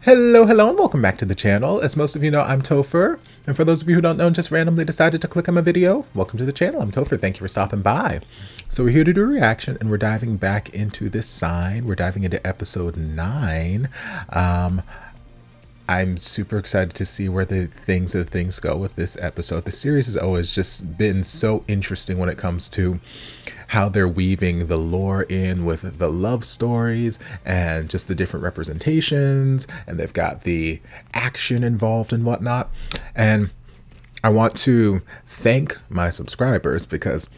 Hello, and welcome back to the channel. As most of you know, I'm Topher. And for those of you who don't know and just randomly decided to click on my video, welcome to the channel. I'm Topher. Thank you for stopping by. So we're here to do a reaction, and we're diving back into this sign. We're diving into episode 9. I'm super excited to see where the things go with this episode. The series has always just been so interesting when it comes to how they're weaving the lore in with the love stories and just the different representations, and they've got the action involved and whatnot. And I want to thank my subscribers because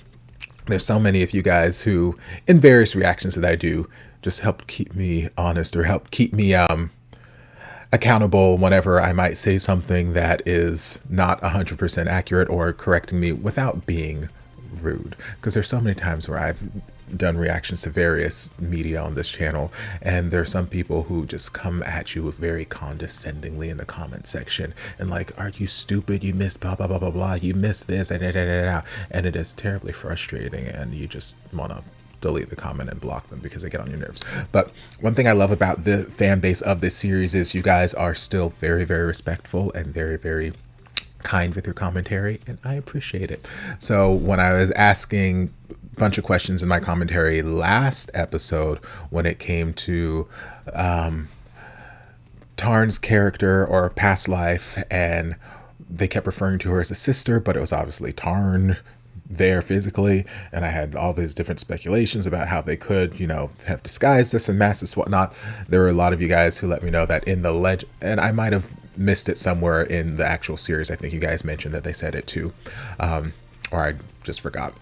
there's so many of you guys who, in various reactions that I do, just help keep me honest or help keep me accountable whenever I might say something that is not 100% accurate, or correcting me without being rude. Because there's so many times where I've done reactions to various media on this channel, and there's some people who just come at you very condescendingly in the comment section and like, are you stupid? You missed blah blah blah blah blah. You missed this, da, da, da, da, da. And it is terribly frustrating, and you just want to delete the comment and block them because they get on your nerves. But one thing I love about the fan base of this series is you guys are still very, very respectful and very, very kind with your commentary, and I appreciate it. So when I was asking a bunch of questions in my commentary last episode when it came to Tarn's character or past life, and they kept referring to her as a sister, but it was obviously Tarn there physically, and I had all these different speculations about how they could, you know, have disguised this and masked this, whatnot. There were a lot of you guys who let me know that in the legend, and I might have missed it somewhere in the actual series. I think you guys mentioned that they said it too, or I just forgot,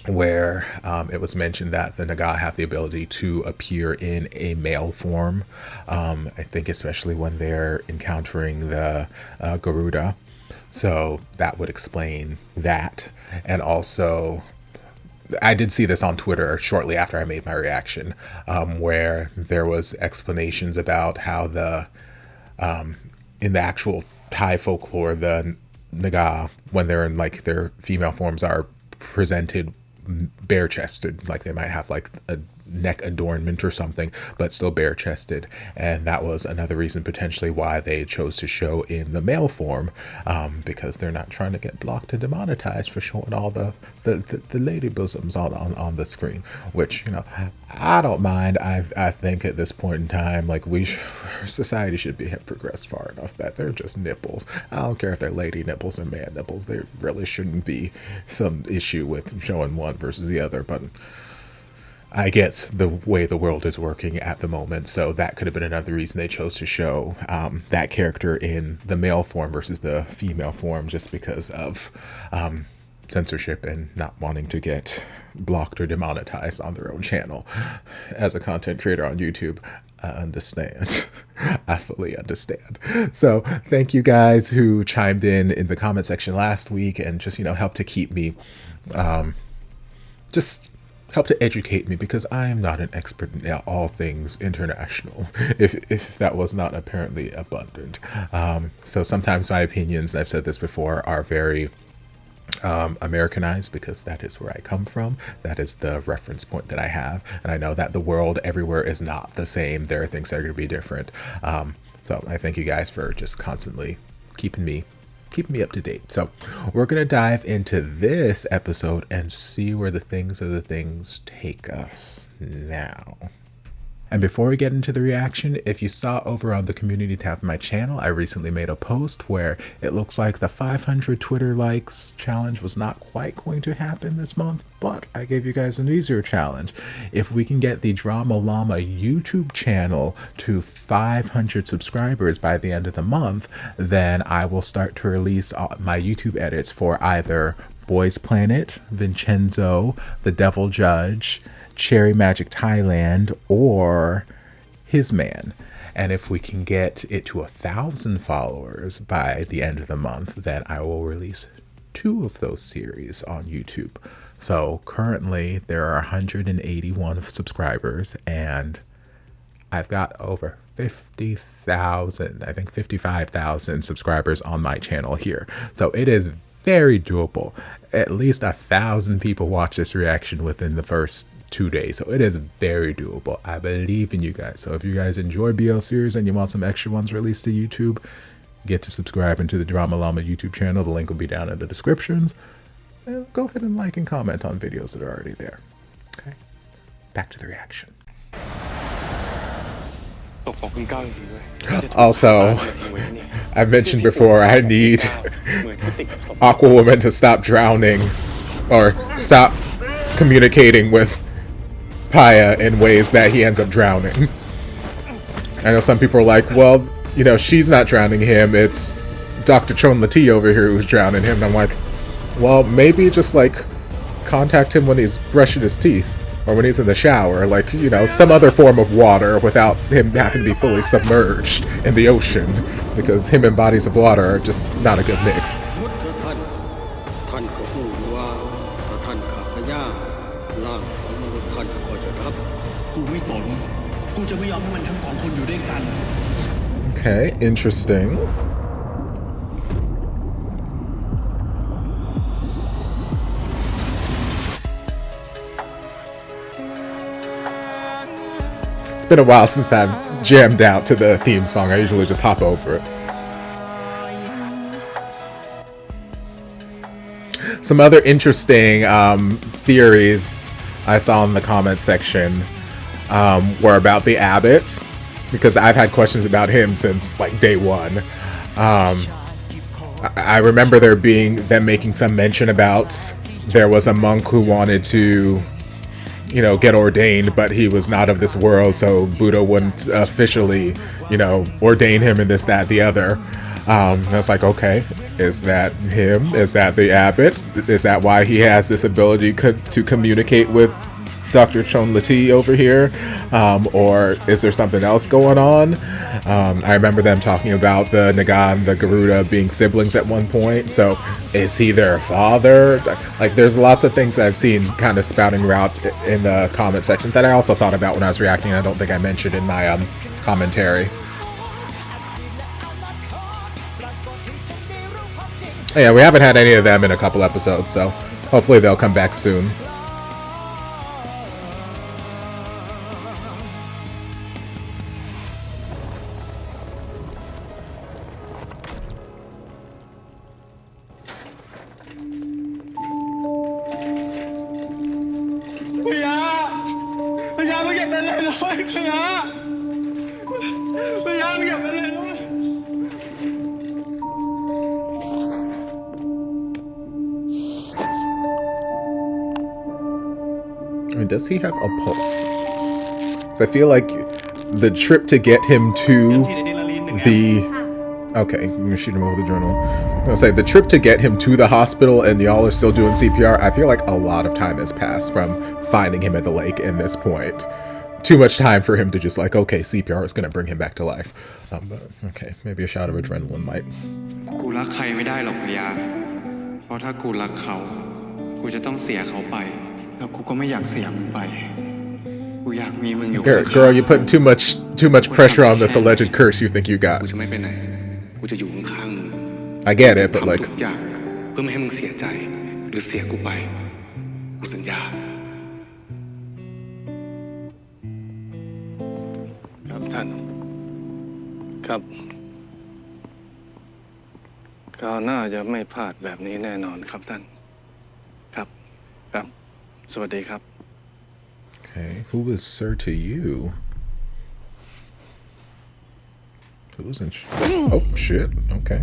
where it was mentioned that the Naga have the ability to appear in a male form. I think especially when they're encountering the Garuda. So that would explain that. And also, I did see this on Twitter shortly after I made my reaction, where there was explanations about how the, in the actual Thai folklore, the Naga, when they're in like their female forms, are presented bare-chested, like they might have like a neck adornment or something, but still bare-chested. And that was another reason potentially why they chose to show in the male form, because they're not trying to get blocked and demonetized for showing all the lady bosoms on the screen, which, you know, I don't mind. I think at this point in time, like, society should have progressed far enough that they're just nipples. I don't care if they're lady nipples or man nipples. There really shouldn't be some issue with showing one versus the other, but I get the way the world is working at the moment, so that could have been another reason they chose to show that character in the male form versus the female form, just because of censorship and not wanting to get blocked or demonetized on their own channel. As a content creator on YouTube, I understand. I fully understand. So thank you guys who chimed in the comment section last week and just, you know, helped to keep me just help to educate me, because I am not an expert in all things international, if that was not apparently abundant. So sometimes my opinions, I've said this before, are very Americanized, because that is where I come from. That is the reference point that I have, and I know that the world everywhere is not the same. There are things that are going to be different. So I thank you guys for just constantly keeping me up to date. So we're going to dive into this episode and see where the things take us now. And before we get into the reaction, if you saw over on the community tab of my channel, I recently made a post where it looks like the 500 Twitter likes challenge was not quite going to happen this month, but I gave you guys an easier challenge. If we can get the DramaLlama YouTube channel to 500 subscribers by the end of the month, then I will start to release my YouTube edits for either Boys Planet, Vincenzo, The Devil Judge, Cherry Magic Thailand, or His Man. And if we can get it to 1,000 followers by the end of the month, then I will release 2 of those series on YouTube. So currently there are 181 subscribers, and I've got over 50,000, I think 55,000 subscribers on my channel here. So it is very doable. At least 1,000 people watch this reaction within the first 2 days. So it is very doable. I believe in you guys. So if you guys enjoy BL series and you want some extra ones released to YouTube, get to subscribing to the DramaLlama YouTube channel. The link will be down in the descriptions. And go ahead and like and comment on videos that are already there. Okay, back to the reaction. Also, I've mentioned before, I need Aquawoman to stop drowning or stop communicating with Paya in ways that he ends up drowning. I know some people are like, well, you know, she's not drowning him, it's Dr. Chonlati over here who's drowning him. And I'm like, well, maybe just like contact him when he's brushing his teeth. Or when he's in the shower, like, you know, some other form of water without him having to be fully submerged in the ocean. Because him and bodies of water are just not a good mix. Okay, interesting. It's been a while since I've jammed out to the theme song. I usually just hop over it. Some other interesting theories I saw in the comment section were about the Abbot, because I've had questions about him since like day one. I remember them making some mention about there was a monk who wanted to, you know, get ordained, but he was not of this world, so Buddha wouldn't officially, you know, ordain him in this, that, the other. And I was like, okay, is that him? Is that the Abbot? Is that why he has this ability to communicate with Dr. Chonlati over here? Or is there something else going on? I remember them talking about the Nagan, the Garuda being siblings at one point. So is he their father? Like, there's lots of things that I've seen kind of spouting around in the comment section that I also thought about when I was reacting. I don't think I mentioned in my commentary. Yeah, we haven't had any of them in a couple episodes, so hopefully they'll come back soon. I mean, does he have a pulse? So I feel like the trip to get him to the... Okay, I'm gonna shoot him over the journal. I'm gonna say, the trip to get him to the hospital and y'all are still doing CPR, I feel like a lot of time has passed from finding him at the lake in this point. Too much time for him to just like, okay, CPR is gonna bring him back to life. But, okay, maybe a shot of adrenaline might. กูรักใครไม่ได้หรอกพยาเพราะถ้ากูรักเขากูจะต้องเสียเขาไปแล้วกูก็ไม่อยากเสียมึงไปกูอยากมีมึงอยู่ Girl, you're putting too much pressure on this alleged curse you think you got. กูจะไม่ไปไหนกูจะอยู่ข้างๆมึง I get it, but like ทุกอย่างเพื่อไม่ให้มึงเสียใจหรือเสียกูไปกูสัญญาครับท่านครับคราวหน้าจะไม่พลาดแบบนี้แน่นอนครับท่านครับครับสวัสดีครับ Okay, who is sir to you? Who's in? Oh shit. Okay.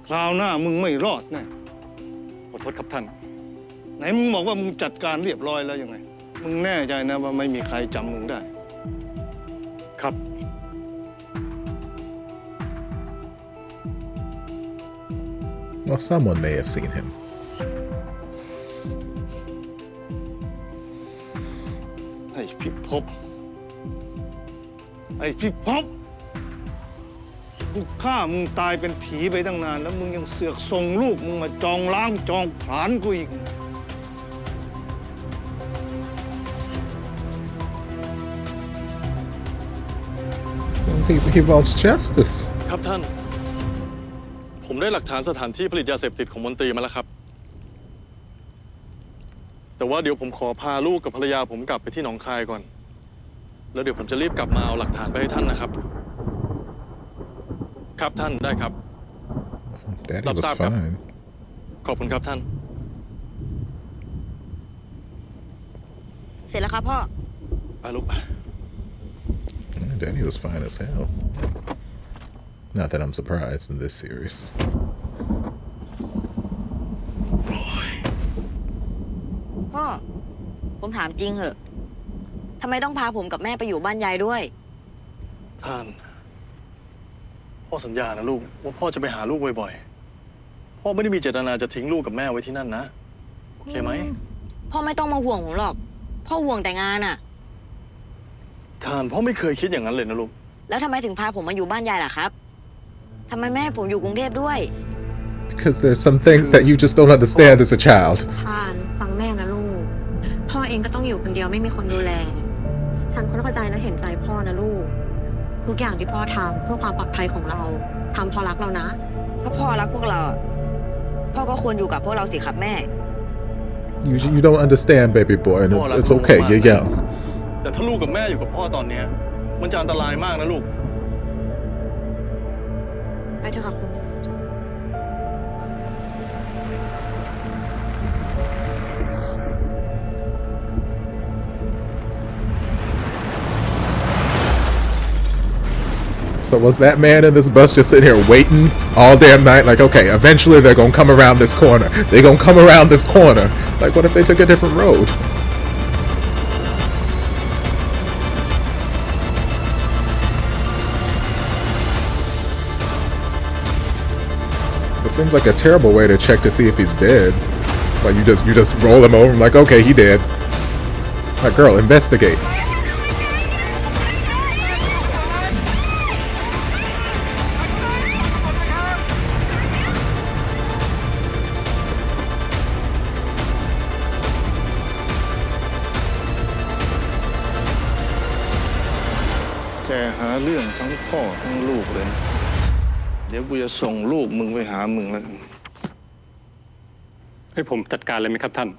คราวหน้ามึงไม่รอดแน่ขอโทษครับท่านไหนมึงบอกว่ามึงจัดการเรียบร้อยแล้วยังไงมึงแน่ใจนะว่าไม่มีใครจำมึงได้ครับ Well, someone may have seen him. ไอ้พิภพไอ้พิภพกูฆ่ามึงตายเป็นผีไปตั้งนานแล้วมึงยังเสือกส่งลูกมึงมาจองล้างจองผลาญกูอีก He wants justice. ครับท่านผมได้หลักฐานสถานที่ผลิตยาเสพติดของมนตรีมาแล้วครับแต่ว่าเดี๋ยวผมขอพาลูกกับภรรยาผมกลับไปที่หนองคายก่อนแล้วเดี๋ยวผมจะรีบกลับมาเอาหลักฐานไปให้ท่านนะครับครับท่านได้ครับ Daddy รับ was ทราบครับ fine. ขอบคุณครับท่าน เสร็จแล้วครับพ่อ ไปลูกไป Daddy was fine as hell. Not that I'm surprised in this series. พ่อ ผมถามจริงเหอะทำไมต้องพาผมกับแม่ไปอยู่บ้านยายด้วย ท่านพ่อสัญญานะลูกว่าพ่อจะไปหาลูกบ่อยๆพ่อไม่ได้มีเจตนาจะทิ้งลูกกับแม่ไว้ที่นั่นนะโอเคไหม พ่อไม่ต้องมาห่วงผมหรอก พ่อห่วงแต่งานอะ ท่านพ่อไม่เคยคิดอย่างนั้นเลยนะลูก แล้วทำไมถึงพาผมมาอยู่บ้านยายล่ะครับทำไมแม่ให้ผมอยู่กรุงเทพด้วย Because there's some things that you just don't understand as a child. ท่านฟังแม่นะลูกพ่อเองก็ต้องอยู่คนเดียวไม่มีคนดูแลท่านเข้าใจและเห็นใจพ่อนะลูกทุกอย่างที่พ่อทำเพื่อความปลอดภัยของเราทำเพราะรักเรานะ ถ้าพ่อรักพวกเราอะพ่อก็ควรอยู่กับพวกเราสิครับแม่ You don't understand, baby boy, and it's okay. You're young. แต่ถ้าลูกกับแม่อยู่กับพ่อตอนนี้มันจะอันตรายมากนะลูก ไปเถอะค่ะคุณ So was that man in this bus just sitting here waiting all damn night? Like, okay, eventually they're gonna come around this corner. They're gonna come around this corner. Like, what if they took a different road? It seems like a terrible way to check to see if he's dead. Like, you just roll him over and like, okay, he dead. Like, girl, investigate. แกหาเรื่องทั้งพ่อทั้งลูกเลยนะเดี๋ยวกูจะส่งลูกมึงไปหามึงแล้วกัน ให้ผมจัดการเลยไหมครับท่าน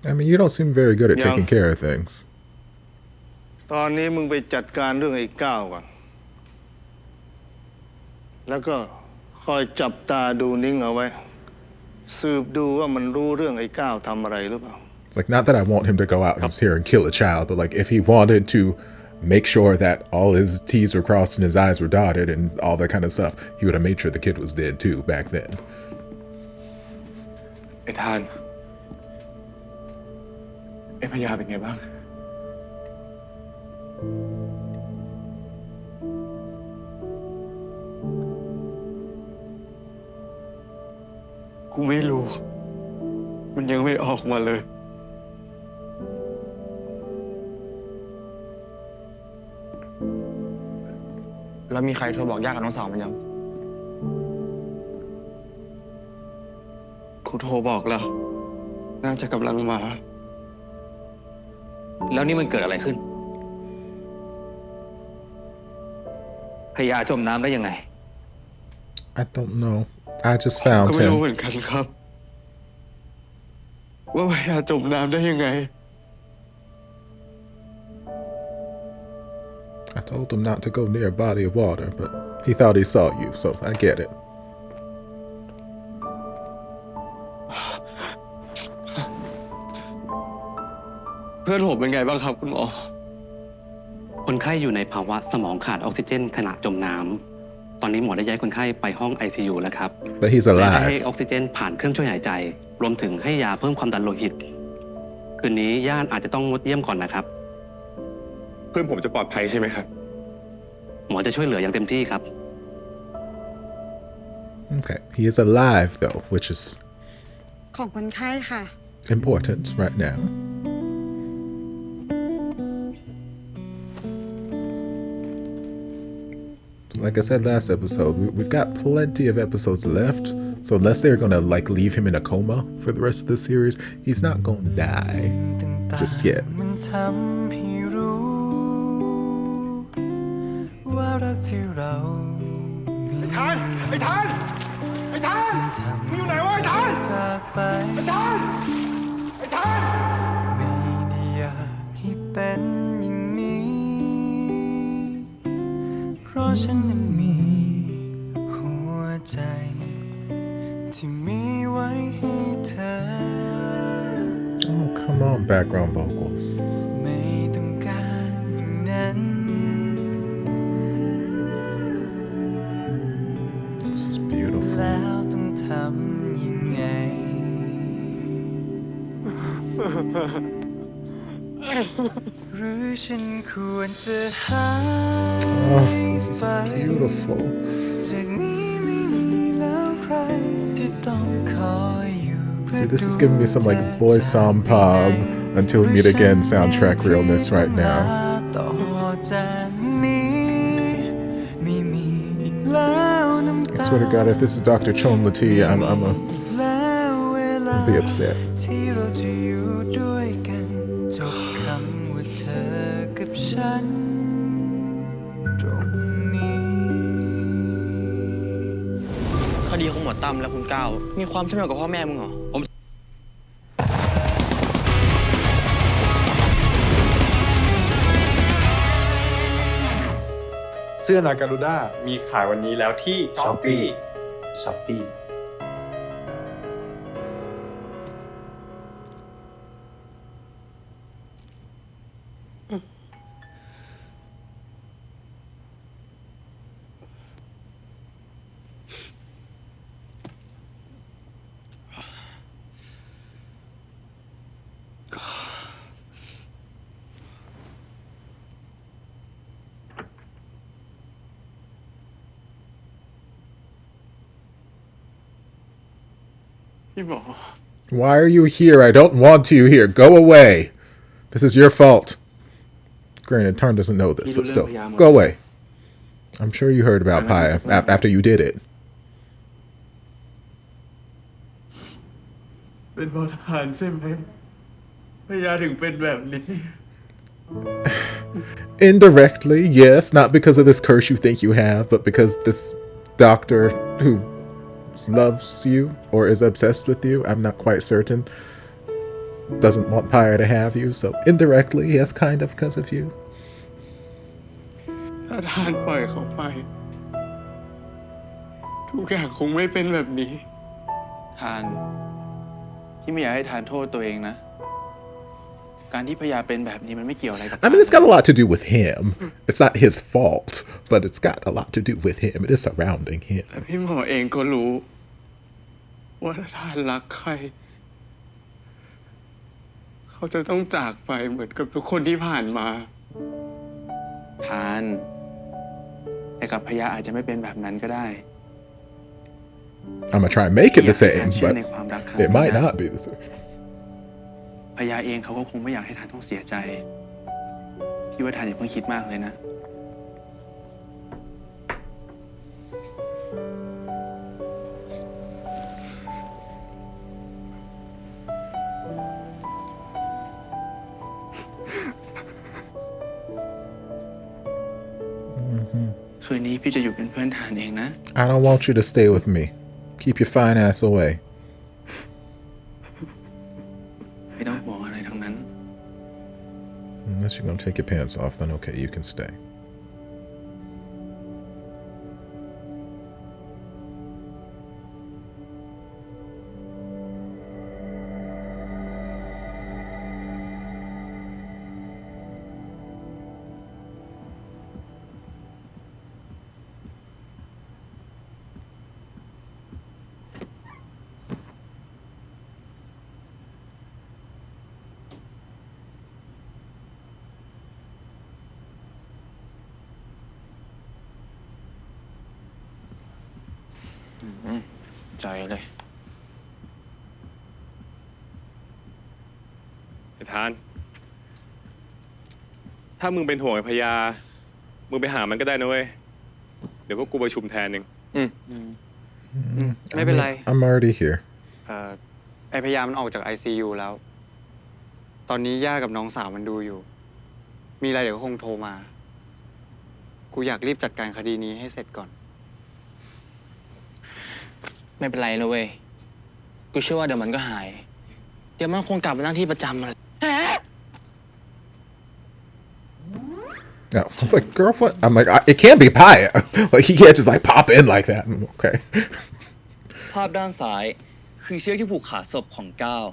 I mean, you don't seem very good at Yeah. taking care of things. ตอนนี้มึงไปจัดการเรื่องไอ้ก้าวก่อนแล้วก็คอยจับตาดูนิ้งเอาไว้สืบดูว่ามันรู้เรื่องไอ้ก้าวทำอะไรหรือเปล่า It's like, not that I want him to go out and here and kill a child, but like if he wanted to make sure that all his T's were crossed and his I's were dotted and all that kind of stuff, he would have made sure the kid was dead too back then. ไอ้ทานไอ้พญาเป็นไงบ้าง กูไม่รู้ มันยังไม่ออกมาเลย แล้วมีใครโทรบอกญาติกับน้องสาวมันยัง กูโทรบอกแล้ว น่าจะกำลังมา แล้วนี่มันเกิดอะไรขึ้นพญาจมน้ำได้ยังไง I don't know. I just ก็ found ไม่รู้ him. เหมือนกันครับ ว่าพยาจมน้ำได้ยังไง I told him not to go near a body of water, but he thought he saw you, so I get it. เพื่อนผมเป็นไงบ้างครับคุณหมอ คนไข้อยู่ในภาวะสมองขาดออกซิเจนขณะจมน้ำ ตอนนี้หมอได้ย้ายคนไข้ไปห้อง ICU แล้วครับ But he's และได้ให้ alive. ออกซิเจนผ่านเครื่องช่วยหายใจ รวมถึงให้ยาเพิ่มความดันโลหิต คืนนี้ญาติอาจจะต้องงดเยี่ยมก่อนนะครับ เพื่อนผมจะปลอดภัยใช่ไหมครับ หมอจะช่วยเหลืออย่างเต็มที่ครับ Okay. He is alive, though, which is ของคนไข้ค่ะ important right now. Like I said last episode, we've got plenty of episodes left. So unless they're gonna like leave him in a coma for the rest of the series, he's not gonna die just yet. มันทำให้รู้ ว่ารักที่เราไอ้ทานไอ้ทานไอ้ทานมึงอยู่ไหนวะไอ้ทานจากไปไอ้ทานไอ้ทานไม่ได้อยากให้เป็นอย่างนี้เพราะฉันนั้นมีหัวใจที่มีไว้ให้เธอ Oh, come on, background vocals. ไม่ต้องการอย่างนั้น This is beautiful. แล้วต้องทำยังไง หรือฉันควรจะหาย Oh, this is beautiful. จากนี้ไม่มีแล้วใครที่ต้องคอยอยู่ See, this is giving me some like boy som pop until we meet again soundtrack realness right now. ต่อจากนี้ไม่มีอีกแล้วน้ำ I ตา swear to God, if this is Dr. Chon Lati, I'm a แล้วเวลา be upset. ที่เราจะอยู่ด้วยกันจบคำว่าเธอกับฉันตรงนี้ คดีของหมวดตั้มและคุณก้าวมีความเชื่อมโยงกับพ่อแม่มึงเหรอ เสื้อนาการูด้ามีขายวันนี้แล้วที่ช้อปปี้ พี่บอก Why are you here? I don't want you here. Go away. This is your fault. Granted, Tarn doesn't know this, but still. Go away. I'm sure you heard about Pi after you did it. เป็นเพราะทหารใช่ไหมพยาถึงเป็นแบบนี้ Indirectly, yes. Not because of this curse you think you have, but because this doctor who loves you or is obsessed with you, I'm not quite certain, doesn't want Pyre to have you. So indirectly, yes, kind of because of you. ถ้าทานปล่อยเขาไป ทุกอย่างคงไม่เป็นแบบนี้ ทานที่ไม่อยากให้ทานโทษตัวเองนะ การที่พยาเป็นแบบนี้มันไม่เกี่ยวอะไรกับ I mean, it's got a lot to do with him. It's not his fault, but it's got a lot to do with him. It is surrounding him. แต่พี่หมอเองก็รู้ ว่าถ้าทานรักใคร เขาจะต้องจากไปเหมือนกับทุกคนที่ผ่านมา ทานแต่กับพยาอาจจะไม่เป็นแบบนั้นก็ได้ I'm gonna try and make it the same, but it might not be the same. พยาเองเขาก็คงไม่อยากให้ทานต้องเสียใจ พี่ว่าทานอย่าเพิ่งคิดมากเลยนะ คืนนี้พี่จะอยู่เป็นเพื่อนทานเองนะ I don't want you to stay with me. Keep your fine ass away. ไม่ต้องห่วงอะไรทั้งนั้น Unless you're gonna take your pants off, then okay, you can stay.ใจเลย ไอ้ทาน ถ้ามึงเป็นห่วงไอ้พญามึงไปหามันก็ได้นะเว้ย เดี๋ยวก็กูประชุมแทนเอง ไม่เป็นไร I'm already here. ไอพยามันออกจาก ICU แล้ว ตอนนี้ย่ากับน้องสาวมันดูอยู่ มีอะไรเดี๋ยวก็คงโทรมา ก กูอยากรีบจัดการคดีนี้ให้เสร็จก่อน ไม่เป็นไรนะเว้ย กูเชื่อว่าเดี๋ยวมันก็หาย เดี๋ยวมันคงกลับมานั่งที่ประจำมา No, I'm like, girl, what? I'm like, it can't be pie. Like, he can't just like pop in like that. Okay. ภาพด้านซ้ายคือเชือกที่ผูกขาศพของก้าว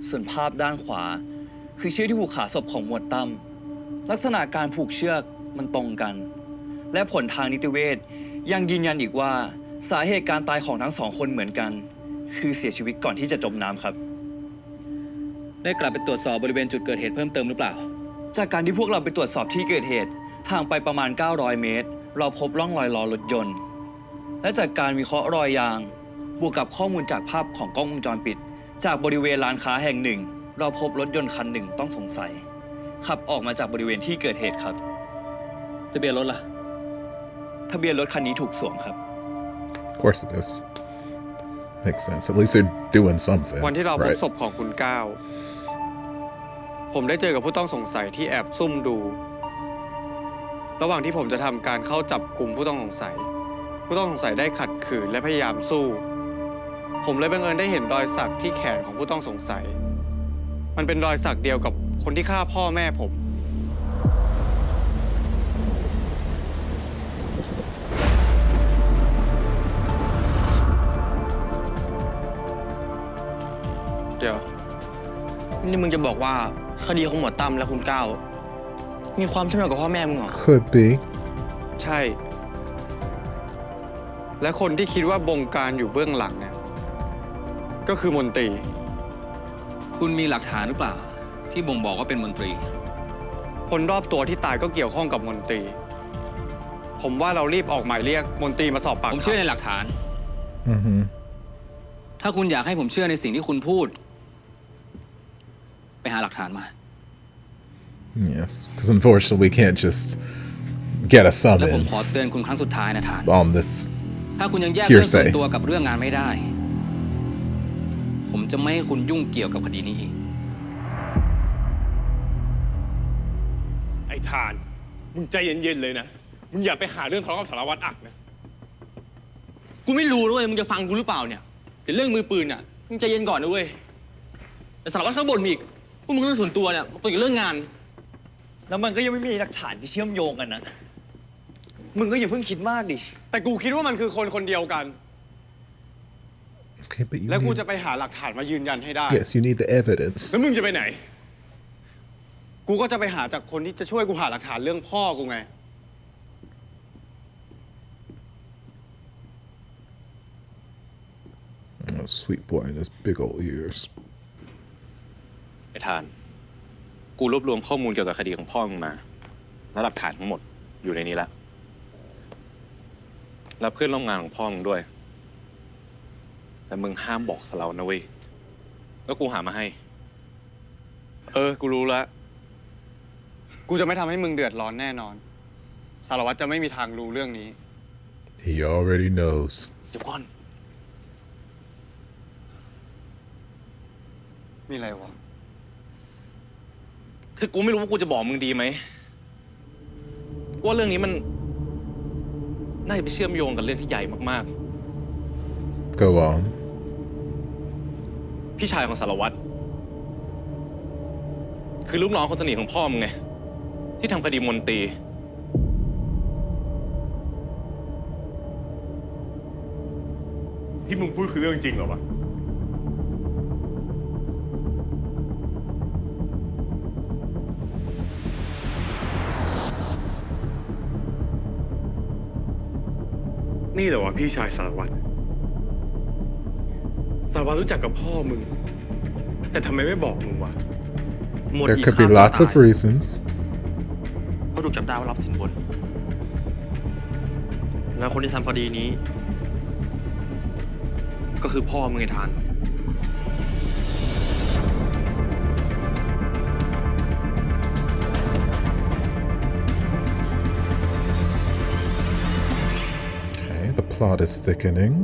ส่วนภาพด้านขวา คือเชือกที่ผูกขาศพของหมวดตั้มลักษณะการผูกเชือกมันตรงกัน และผลทางนิติเวชยังยืนยันอีกว่าสาเหตุการตายของทั้งสองคนเหมือนกัน คือเสียชีวิตก่อนที่จะจมน้ำครับ ได้กลับไปตรวจสอบบริเวณจุดเกิดเหตุเพิ่มเติมหรือเปล่า จากการที่พวกเราไปตรวจสอบที่เกิดเหตุห่างไปประมาณ 900 เมตร เราพบร่องรอยล้อรถยนต์ และจากการวิเคราะห์รอยยาง บวกกับข้อมูลจากภาพของกล้องวงจรปิด จากบริเวณร้านค้าแห่งหนึ่ง เราพบรถยนต์คันหนึ่งต้องสงสัย ขับออกมาจากบริเวณที่เกิดเหตุครับ ทะเบียนรถล่ะ ทะเบียนรถคันนี้ถูกสวมครับ Of course it is. Makes sense. At least they're doing something. วันที่เราพบ right? ศพของคุณก้าวผมได้เจอกับผู้ต้องสงสัยที่แอบซุ่มดู ระหว่างที่ผมจะทำการเข้าจับกลุ่มผู้ต้องสงสัย ผู้ต้องสงสัยได้ขัดขืนและพยายามสู้ ผมเลยบังเอิญได้เห็นรอยสักที่แขนของผู้ต้องสงสัย มันเป็นรอยสักเดียวกับคนที่ฆ่าพ่อแม่ผม เดี๋ยว นี่มึงจะบอกว่าคดีของหมวดตั้มและคุณก้าวมีความเชื่อมโยงกับพ่อแม่มึงเหรอ Could be. ใช่ และคนที่คิดว่าบงการอยู่เบื้องหลังเนี่ยก็คือมนตรี คุณมีหลักฐานหรือเปล่า ที่บ่งบอกว่าเป็นมนตรี คนรอบตัวที่ตายก็เกี่ยวข้องกับมนตรี ผมว่าเรารีบออกหมายเรียกมนตรีมาสอบปากคำ ผมเชื่อในหลักฐาน Mm-hmm. ถ้าคุณอยากให้ผมเชื่อในสิ่งที่คุณพูด ไปหาหลักฐานมา Yes, because unfortunately we can't just get a และผมขอ summons เตือนคุณครั้งสุดท้ายนะฐาน on this ถ้าคุณยังแยกเรื่องส่วน hearsay. ตัวกับเรื่องงานไม่ได้ ผมจะไม่ให้คุณยุ่งเกี่ยวกับคดีนี้อีก ไอ้ทาน มึงใจเย็นๆเลยนะ มึงอย่าไปหาเรื่องทะเลาะกับสารวัตรอักนะ กูไม่รู้ด้วยมึงจะฟังกูหรือเปล่าเนี่ยแต่เรื่องมือปืนอ่ะมึงใจเย็นก่อนนะเว้ยแต่สารวัตรเขาบ่นอีกพวกมึงเรื่องส่วนตัวเนี่ยมันเป็นเรื่องงาน แล้วมันก็ยังไม่มีหลักฐานที่เชื่อมโยงกันนะ มึงก็อย่าเพิ่งคิดมากดิ แต่กูคิดว่ามันคือคนคนเดียวกัน Okay, but you และกู need, จะไปหาหลักฐานมายืนยันให้ได้ yes, you need the evidence. แล้วมึงจะไปไหน กูก็จะไปหาจากคนที่จะช่วยกูหาหลักฐานเรื่องพ่อกูไง Oh, sweet boy and his big old ears. ไอ้ทาน กูรวบรวมข้อมูลเกี่ยวกับคดีของพ่อมึงมา และหลักฐานทั้งหมดอยู่ในนี้แล้วแล้วเพื่อนร่วมงานของพ่อมึงด้วย แต่มึงห้ามบอกสเรานะเว้ย แล้วกูหามาให้ กูรู้แล้ว กูจะไม่ทำให้มึงเดือดร้อนแน่นอน สารวัตรจะไม่มีทางรู้เรื่องนี้ He already knows. เดี๋ยวก่อน มีอะไรวะ คือกูไม่รู้ว่ากูจะบอกมึงดีไหมว่าเรื่องนี้มันน่าจะไปเชื่อมโยงกับเรื่องที่ใหญ่มาก Go on. ๆ พี่ชายของสารวัตรคือลูกน้องคนสนิทของพ่อมึงไง ที่ทำคดีมนตรี ที่มึงพูดคือเรื่องจริงเหรอวะ นี่เหรอวะพี่ชายสารวัตร สารวัตรรู้จักกับพ่อมึง แต่ทำไมไม่บอกมึงวะ There could be lots of reasons. เขาถูกจับได้ว่ารับสินบน แล้วคนที่ทำคดีนี้ ก็คือพ่อมึงไอ้ทาน Okay, the plot is thickening.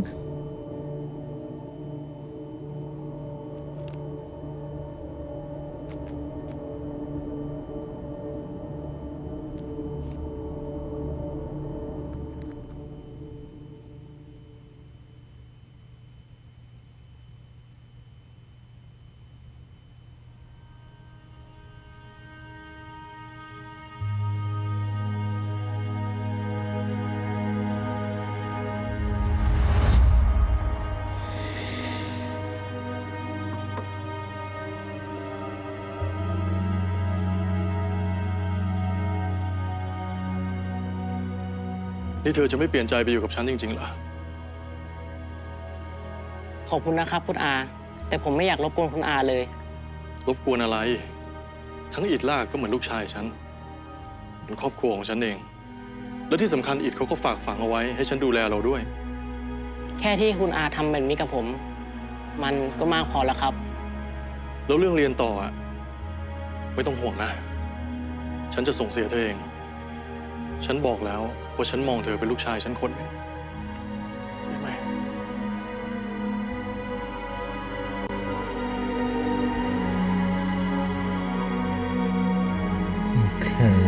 นี่เธอจะไม่เปลี่ยนใจไปอยู่กับฉันจริงๆเหรอ ขอบคุณนะครับคุณอา แต่ผมไม่อยากรบกวนคุณอาเลย รบกวนอะไร ทั้งอิดลากก็เหมือนลูกชายฉันเป็นครอบครัวของฉันเอง และที่สำคัญอิดเขาก็ฝากฝังเอาไว้ให้ฉันดูแลเราด้วย แค่ที่คุณอาทำแบบนี้กับผม มันก็มากพอแล้วครับ แล้วเรื่องเรียนต่ออะไม่ต้องห่วงนะ ฉันจะส่งเสียเธอเอง ฉันบอกแล้วว่าฉันมองเธอเป็นลูกชายฉันคนหนึ่งใช่ไหม Okay.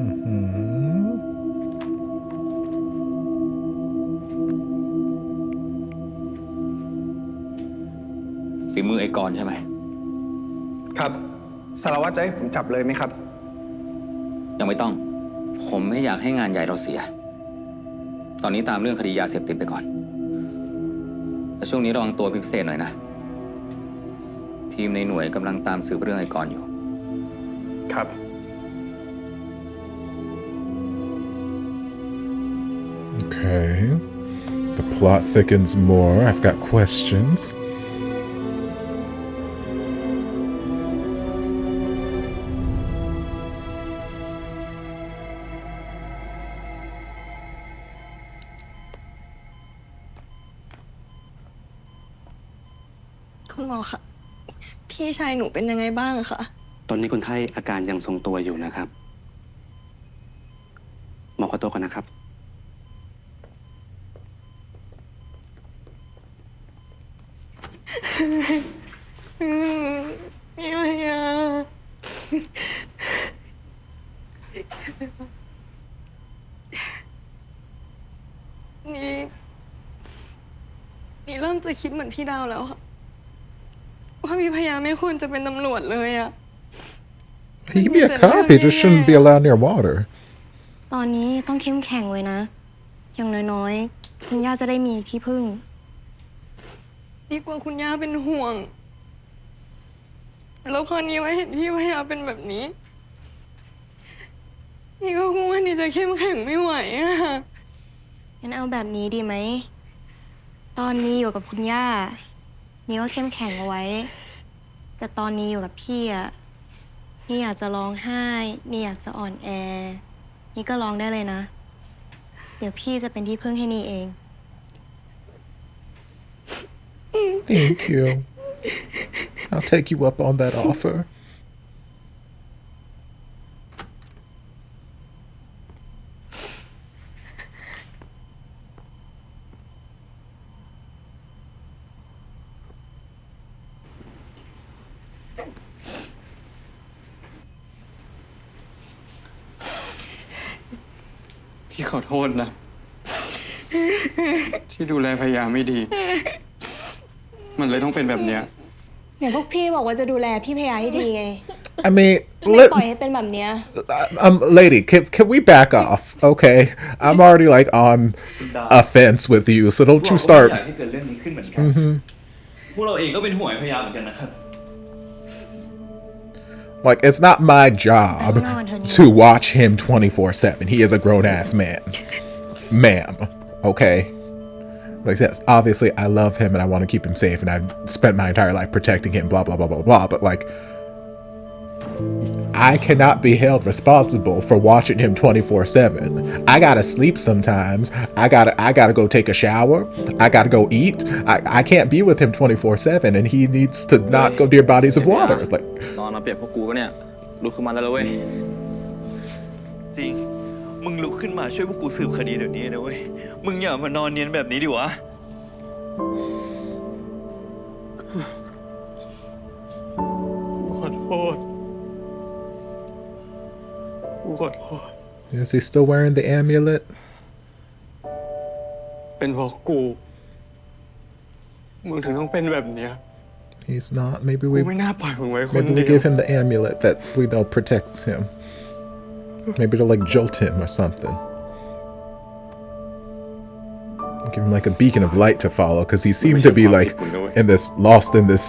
Mm-hmm. ฝีมือไอ้กรณ์ใช่ไหม ครับสารวัตรจะให้ผมจับเลยไหมครับ ยังไม่ต้อง ผมไม่อยากให้งานใหญ่เราเสีย ตอนนี้ตามเรื่องคดียาเสพติดไปก่อนแต่ช่วงนี้ระวังตัวพิเศษหน่อยนะ ทีมในหน่วยกำลังตามสืบเรื่องไอ้กรณ์อยู่ ครับ Okay. The plot thickens more. I've got questions.คุณหมอคะพี่ชายหนูเป็นยังไงบ้างคะ ตอนนี้คนไข้อาการยังทรงตัวอยู่นะครับ หมอขอตัวก่อนนะครับ พี่พยานี่เริ่มจะคิดเหมือนพี่ดาวแล้วค่ะว่าพี่พยาไม่ควรจะเป็นตำรวจเลยอะ He can be a cop. He just shouldn't be allowed near water. ตอนนี้ต้องเข้มแข็งไว้นะ อย่างน้อยๆคุณย่าจะได้มีที่พึ่ง ดีกว่าคุณย่าเป็นห่วง แล้วพอนี้ว่าเห็นพี่พยาเป็นแบบนี้ นี่ก็กลัวว่านี่จะเข้มแข็งไม่ไหวอะ งั้นเอาแบบนี้ดีไหม ตอนนี้อยู่กับคุณย่า นี่ก็เข้มแข็งเอาไว้ แต่ตอนนี้อยู่กับพี่อะนี่อยากจะร้องไห้ นี่อยากจะอ่อนแอ นี่ก็ร้องได้เลยนะ เดี๋ยวพี่จะเป็นที่พึ่งให้นี่เอง Thank you. I'll take you up on that offer.พี่ขอโทษนะ ที่ดูแลพยาไม่ดี มันเลยต้องเป็นแบบเนี้ย เนี่ยพวกพี่บอกว่าจะดูแลพี่พยาให้ดีไง I mean, ไม่ปล่อยให้เป็นแบบเนี้ย lady, can we back off? Okay, I'm already like on a fence with you, so don't you start. อยากให้เกิดเรื่องนี้ขึ้นเหมือนกัน พวกเราเองก็เป็นห่วงพยาเหมือนกันนะครับ Like, it's not my job to watch him 24/7. He is a grown-ass man. Ma'am, okay? Like, yes, obviously I love him and I want to keep him safe and I've spent my entire life protecting him, blah, blah, blah, blah, blah. But, like, I cannot be held responsible for watching him 24/7. I gotta sleep sometimes. I gotta go take a shower. I gotta go eat. I can't be with him 24/7 and he needs to not go near bodies of water. Like, ตอนมาเปรียบพวกกูก็เนี่ยลุกขึ้นมาแล้วเว้ย จริง มึงลุกขึ้นมาช่วยพวกกูสืบคดีเดี๋ยวนี้นะเว้ย มึงอย่ามานอนเนียนแบบนี้ดิวะ ขอโทษ กูขอโทษ Is he still wearing the amulet? เป็นเพราะกู มึงถึงต้องเป็นแบบเนี้ย He's not. Maybe กูไม่น่าปล่อยมึงไว้คน maybe เดี we ยว give him the amulet that we know protects him. Maybe to like jolt him or something. Give him like a beacon of light to follow, because he seemed to be like in this lost in this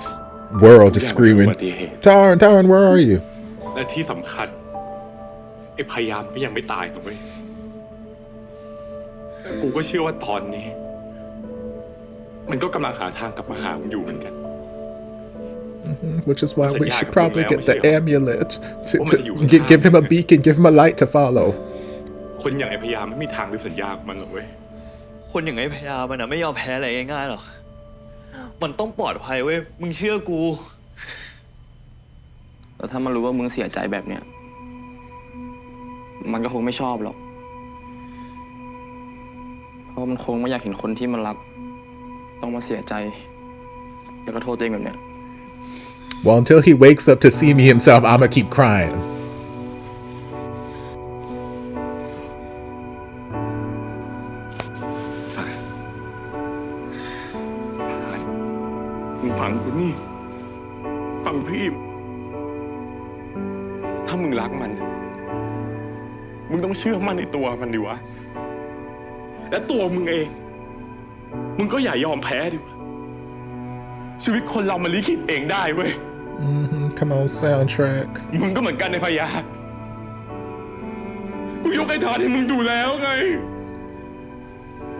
world, just screaming, "Tarn, Tarn, where are you?" และที่สำคัญไอ้พยายามก็ยังไม่ตายนะเว้ยกูก็เชื่อว่าตอนนี้มันก็กำลังหาทางกลับมาหามึงอยู่เหมือนกัน Which is why we should probably get the amulet to give him a beacon, give him a light to follow. คนอย่างไอ้พยายามไม่มีทางลืมสัญญากับมันหรอกเว้ย คนอย่างไอ้พยามันไม่ยอมแพ้อะไรง่ายๆหรอก มันต้องปลอดภัยเว้ย มึงเชื่อกู แต่ถ้ามันรู้ว่ามึงเสียใจแบบเนี้ย มันก็คงไม่ชอบหรอก เพราะมันคงไม่อยากเห็นคนที่มันรัก ต้องมาเสียใจ แล้วก็โทษตัวเองแบบเนี้ย Well, until he wakes up to see me himself, I'ma keep crying. มึงฟังกูนี่ ฟังพี่ ถ้ามึงรักมัน มึงต้องเชื่อมั่นในตัวมันดิวะ และตัวมึงเอง มึงก็อย่ายอมแพ้ดิวะ ชีวิตคนเรามันลิขิตเองได้เว้ย Come on, soundtrack. มึงก็เหมือนกันในพยา กูยกไอ้ทานให้มึงดูแล้วไง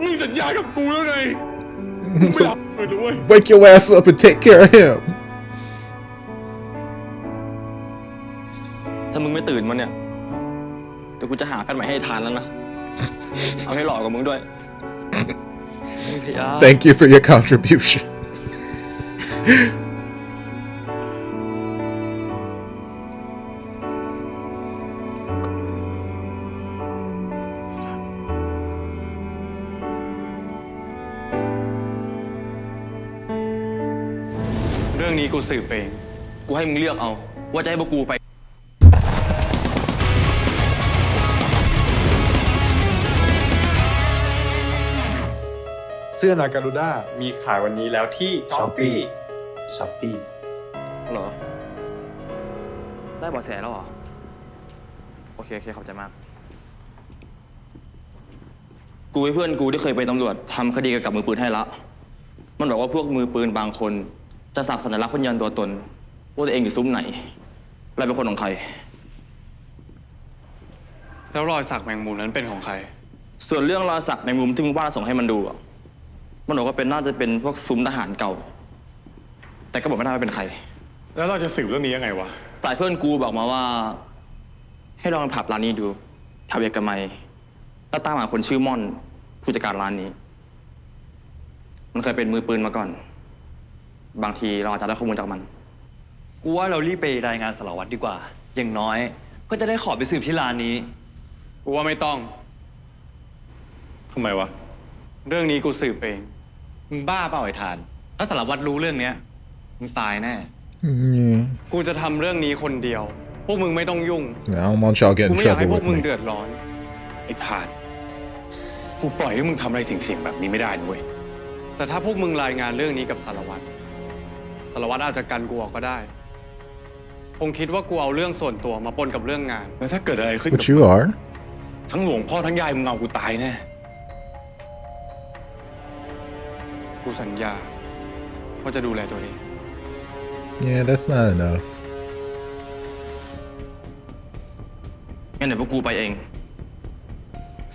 มึงสัญญากับกูแล้วไง มึงไม่รับเลยด้วย Wake your ass up and take care of him. ถ้ามึงไม่ตื่นมันเนี่ย เดี๋ยวกูจะหาแฟนใหม่ให้ทานแล้วนะ เอาให้หล่อกว่ามึงด้วย Thank you for your contribution. เรื่องนี้กูสืบเอง กูให้มึงเลือกเอา ว่าจะให้พวกกูไป เสื้อนาการูด้ามีขายวันนี้แล้วที่ Shopee เหรอ ได้เบาะแสแล้วเหรอ โอเค ขอบใจมาก กูให้เพื่อนกูที่เคยไปตำรวจทำคดีเกี่ยวกับมือปืนให้ละ มันบอกว่าพวกมือปืนบางคน จะสักสัญลักษณ์พยานตัวตนว่าตัวเองอยู่ซุ้มไหนและเป็นคนของใคร แล้วรอยสักแมงมุมนั้นเป็นของใคร ส่วนเรื่องรอยสักในมุมที่มึงวาดส่งให้มันดูอะมันบอกว่าน่าจะเป็นพวกซุ้มทหารเก่า แต่ก็บอกไม่ได้ว่าเป็นใคร แล้วเราจะสืบเรื่องนี้ยังไงวะ สายเพื่อนกูบอกมาว่า ให้ลองผับร้านนี้ดูแถวเอกมัยแล้วตามหาคนชื่อม่อนผู้จัดการร้านนี้ มันเคยเป็นมือปืนมาก่อน บางทีเราอาจจะได้ข้อมูลจากมัน กูว่าเรารีบไปรายงานสารวัตรดีกว่า อย่างน้อย ก็จะได้ขอไปสืบที่ร้านนี้ กูว่าไม่ต้อง ทำไมวะ เรื่องนี้กูสืบเอง มึงบ้าเปล่าไอ้ทาน ถ้าสารวัตรรู้เรื่องเนี้ย มึงตายแน่ กูจะทำเรื่องนี้คนเดียว พวกมึงไม่ต้องยุ่ง I don't want y'all กู getting ไม่อยากให้ trouble พวก with มึง me. เดือดร้อน ไอ้ทาน กูปล่อยให้มึงทำอะไรเสี่ยงๆแบบนี้ไม่ได้นะเว้ย แต่ถ้าพวกมึงรายงานเรื่องนี้กับสารวัตรอาจจะกันกูออกก็ได้ คงคิดว่ากูเอาเรื่องส่วนตัวมาปนกับเรื่องงาน แล้วถ้าเกิดอะไรขึ้น But you are. ทั้งหลวงพ่อทั้งยายมึงเอากูตายแน่ กูสัญญาว่าจะดูแลตัวเอง Yeah, that's not enough. งั้นเดี๋ยวพวกกูไปเอง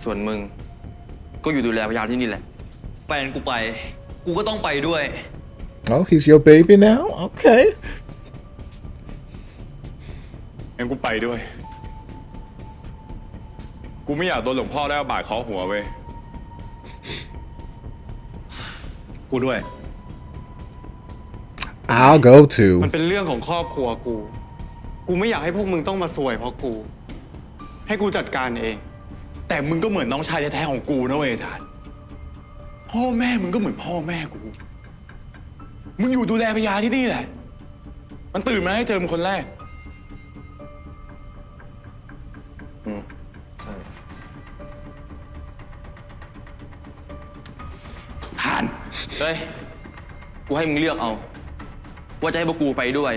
ส่วนมึง ก็อยู่ดูแลพยานที่นี่แหละ แฟนกูไป กูก็ต้องไปด้วย Oh, he's your baby now? Okay. งั้นกูไปด้วย กูไม่อยากโดนหลวงพ่อได้เอาบาดเคาะหัวเว้ย กูด้วย I'll go too. มันเป็นเรื่องของครอบครัวกู กูไม่อยากให้พวกมึงต้องมาซวยเพราะกู ให้กูจัดการเอง แต่มึงก็เหมือนน้องชายแท้ๆของกูนะเว้ยทานพ่อแม่มึงก็เหมือนพ่อแม่กูมึงอยู่ดูแลพยาที่นี่แหละมันตื่นมาให้เจอมึงคนแรกใช่ ทานเฮ้ยกูให้มึงเลือกเอาว่าจะให้พวกกูไปด้วย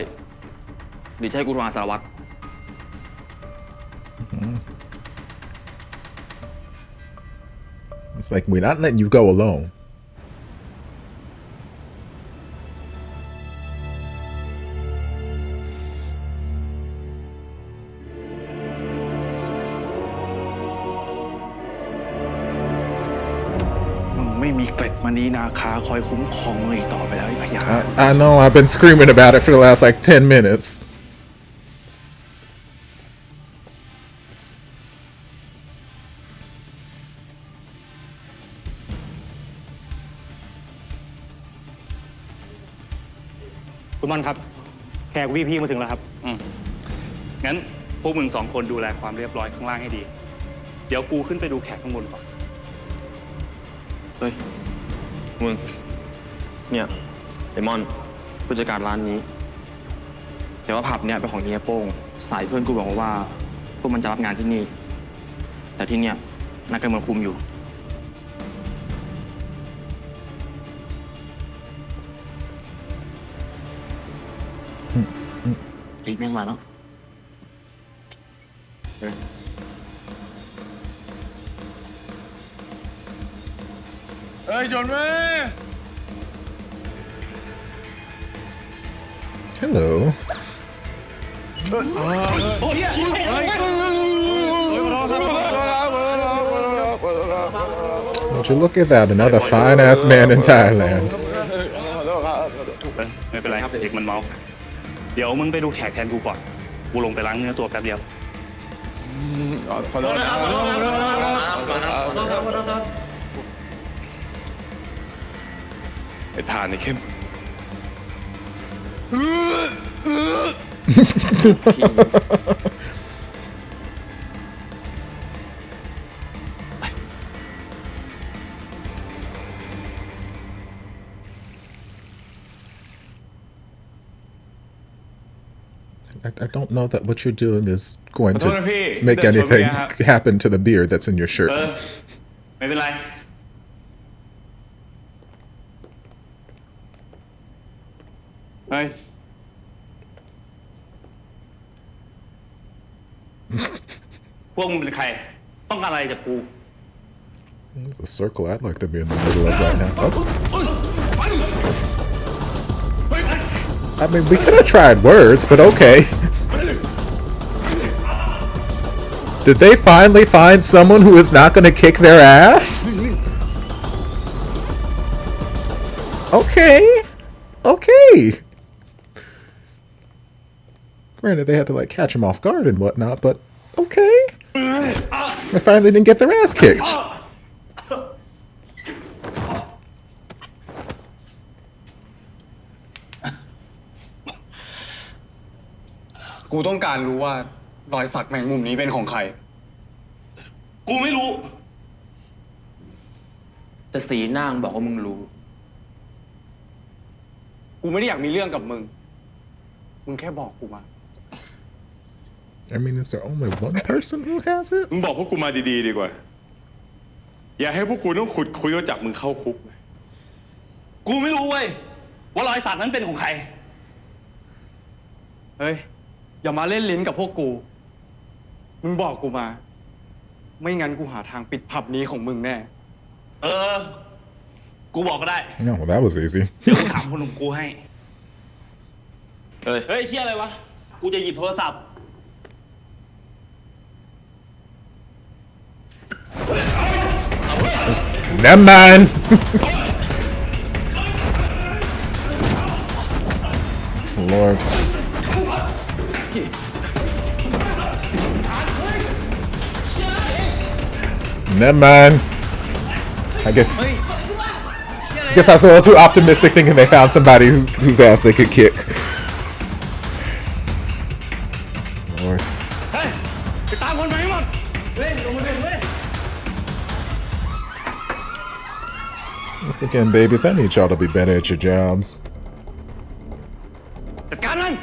หรือจะให้กูโทรหาสารวัตร It's like we're not letting you go alone. มึงไม่มีเกล็ดมณีนาคาคอยคุ้มครองมึงอีกต่อไปแล้วไอ้พยา I know, I've been screaming about it for the last like 10 minutes. คุณมอนครับแขกพี่มาถึงแล้วครับงั้นพวกมึงสองคนดูแลความเรียบร้อยข้างล่างให้ดีเดี๋ยวกูขึ้นไปดูแขกข้างบนก่อน เฮ้ยมึงเนี่ยไอมอนผู้จัดการร้านนี้แต่ว่าผับเนี่ยเป็นของเฮียโป้งสายเพื่อนกูบอกว่าพวกมันจะรับงานที่นี่แต่ที่เนี่ยนักการเมืองคุมอยู่อีกแม่งมาแล้วเฮ้ยชนเว้ย Hello. Would you look at that? Another fine-ass man in Thailand. ไม่เป็นไรครับเด็กมันเมาเดี๋ยวมึงไปดูแขกแทนกูก่อนกูลงไปล้างเนื้อตัวแป๊บเดียวขอโทษนะครับไอ้ทานไอ้เข้ม I don't know that what you're doing is going to make anything happen to the beard that's in your shirt. ไม่เป็นไรเฮ้ยพวกมึงเป็นใครต้องการอะไรจากกู There's a circle I'd like to be in the middle of right now. Oh. I mean, we could have tried words, but okay. Did they finally find someone who is not going to kick their ass? Okay. Okay. Granted, they had to like catch him off guard and whatnot, but okay. They finally didn't get their ass kicked. กูต้องการรู้ว่ารอยสักแมงมุมนี้เป็นของใคร กูไม่รู้ แต่สีหน้าบอกว่ามึงรู้ กูไม่ได้อยากมีเรื่องกับมึง มึงแค่บอกกูมา I mean, is there only one person who has it? มึงบอกพวกกูมาดีๆดีกว่าอย่าให้พวกกูต้องขุดคุยแล้วจับมึงเข้าคุก กูไม่รู้เว้ยว่ารอยสักนั้นเป็นของใคร เฮ้ย อย่ามาเล่นลิ้นกับพวกกู มึงบอกกูมา ไม่งั้นกูหาทางปิดผับนี้ของมึงแน่ กูบอกก็ได้ No, well, that was easy. เดี๋ยวกูถามคนของกูให้ เฮ้ยเชี่ยอะไรวะ กูจะหยิบโทรศัพท์ Never mind. Lord. Never mind. I guess I was a little too optimistic thinking they found somebody whose ass they could kick. Lord. ไปตามคนไปให้หมดเว้ยลงมาเลยเว้ย Once again, babies, I need y'all to be better at your jobs. จัดการมัน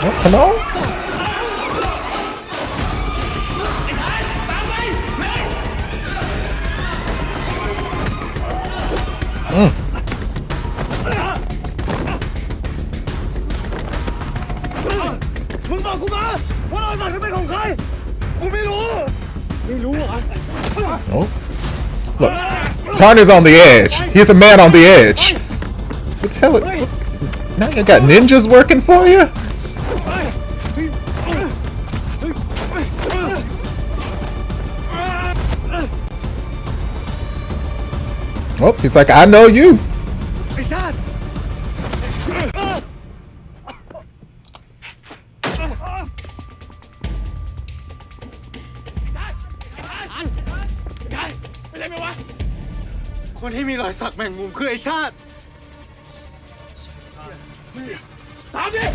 Oh, come on. Mm. มึงบอกกูมาว่ารอยสักนั้นเป็นของใคร กูไม่รู้ ไม่รู้เหรอ Oh. Look, Tarner's on the edge. He's a man on the edge. What the hell? Now you got ninjas working for you? Oh, he's like, I know you. ไอ้ชาติ เป็นไรไหมวะ คนที่มีรอยสักแมงมุมคือไอ้ชาติ ตามดิ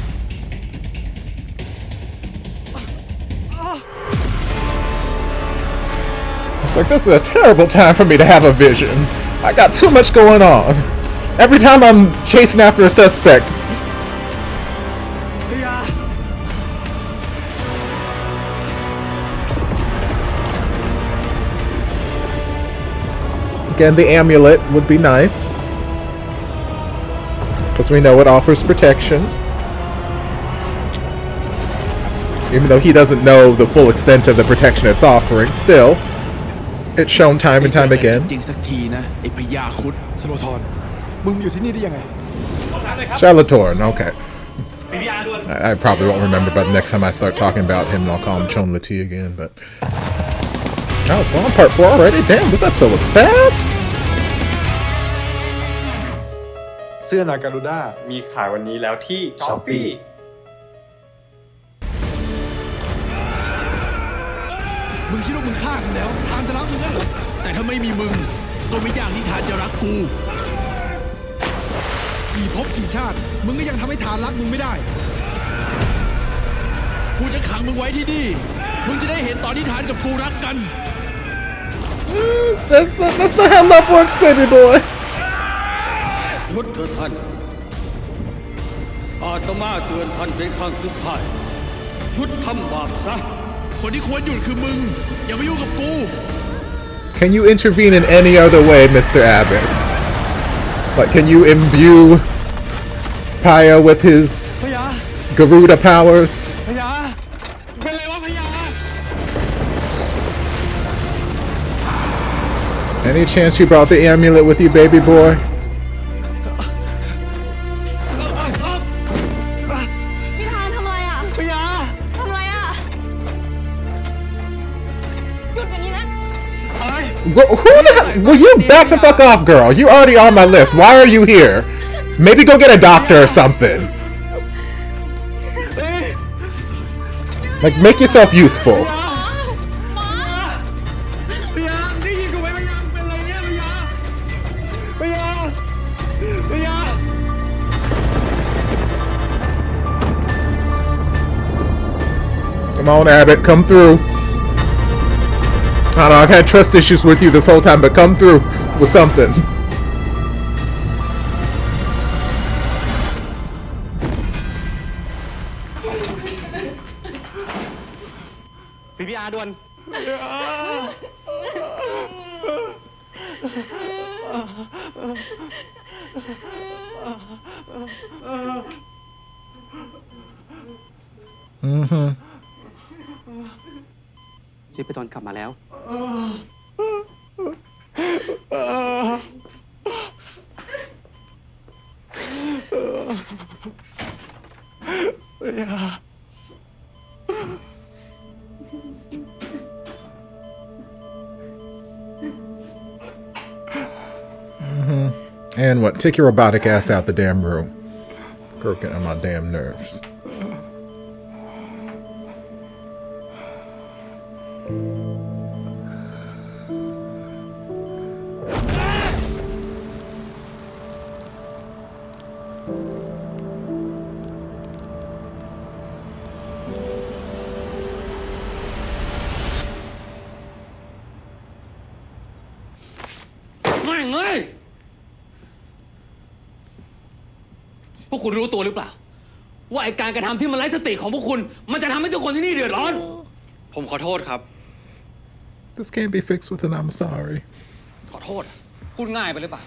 It's like, this is a terrible time for me to have a vision. I got too much going on. Every time I'm chasing after a suspect. Again, the amulet would be nice. Because we know it offers protection. Even though he doesn't know the full extent of the protection it's offering, still, it's shown time and time again. จริงสักทีนะไอ้พญาครุฑสโลทรมึงอยู่ที่นี่ได้ยังไง Shalatorn, okay. I probably won't remember, but next time I start talking about him, I'll call him Chonlati again, but... Oh, we're on part 4 already? Damn, this episode was fast! เสื้อนาการูด้ามีขายวันนี้แล้วที่ Shopee มึงคิดว่ามึงฆ่ากันแล้วทานจะรักมึงนั่นเหรอ แต่ถ้าไม่มีมึงก็ไม่ยากที่ทานจะรักกู กี่ภพกี่ชาติ มึงก็ยังทำให้ทานรักมึงไม่ได้ กูจะขังมึงไว้ที่นี่ มึงจะได้เห็นตอนที่ทานกับกูรักกัน That's not how love works, baby boy! หยุดเถิดท่าน อาตมาเตือนท่านเป็นครั้งสุดท้ายหยุดทำบาปซะ คนที่ควรหยุดคือมึง อย่ามายุ่งกับกู Can you intervene in any other way, Mr. Abbott? Like, can you imbue Paya with his Garuda powers? พญาเป็นไรวะพญา Any chance you brought the amulet with you, baby boy? พี่ทานทำอะไรอ่ะพญาทำอะไรอ่ะ หยุดอย่างนี้นะ Who the hell? Will you back the fuck off, girl? You already on my list. Why are you here? Maybe go get a doctor or something. Like, make yourself useful. พญาได้ยินกูไหมพญาเป็นไรเนี่ยพญาพญาพญา Come on, Abbott, come through. I don't know, I've had trust issues with you this whole time, but come through with something. CPR ด่วน Mm-hmm. ชีพจรกลับมาแล้ว And what? Take your robotic ass out the damn room. Girl, getting on my damn nerves. งเอ้ยพวกคุณรู้ตัวหรือเปล่าว่าไอการกระทำที่มันไร้สติของพวกคุณมันจะทำให้ทุกคนที่นี่เดือดร้อนผมขอโทษครับ This can't be fixed with an I'm sorry. ขอโทษพูดง่ายไปหรือเปล่า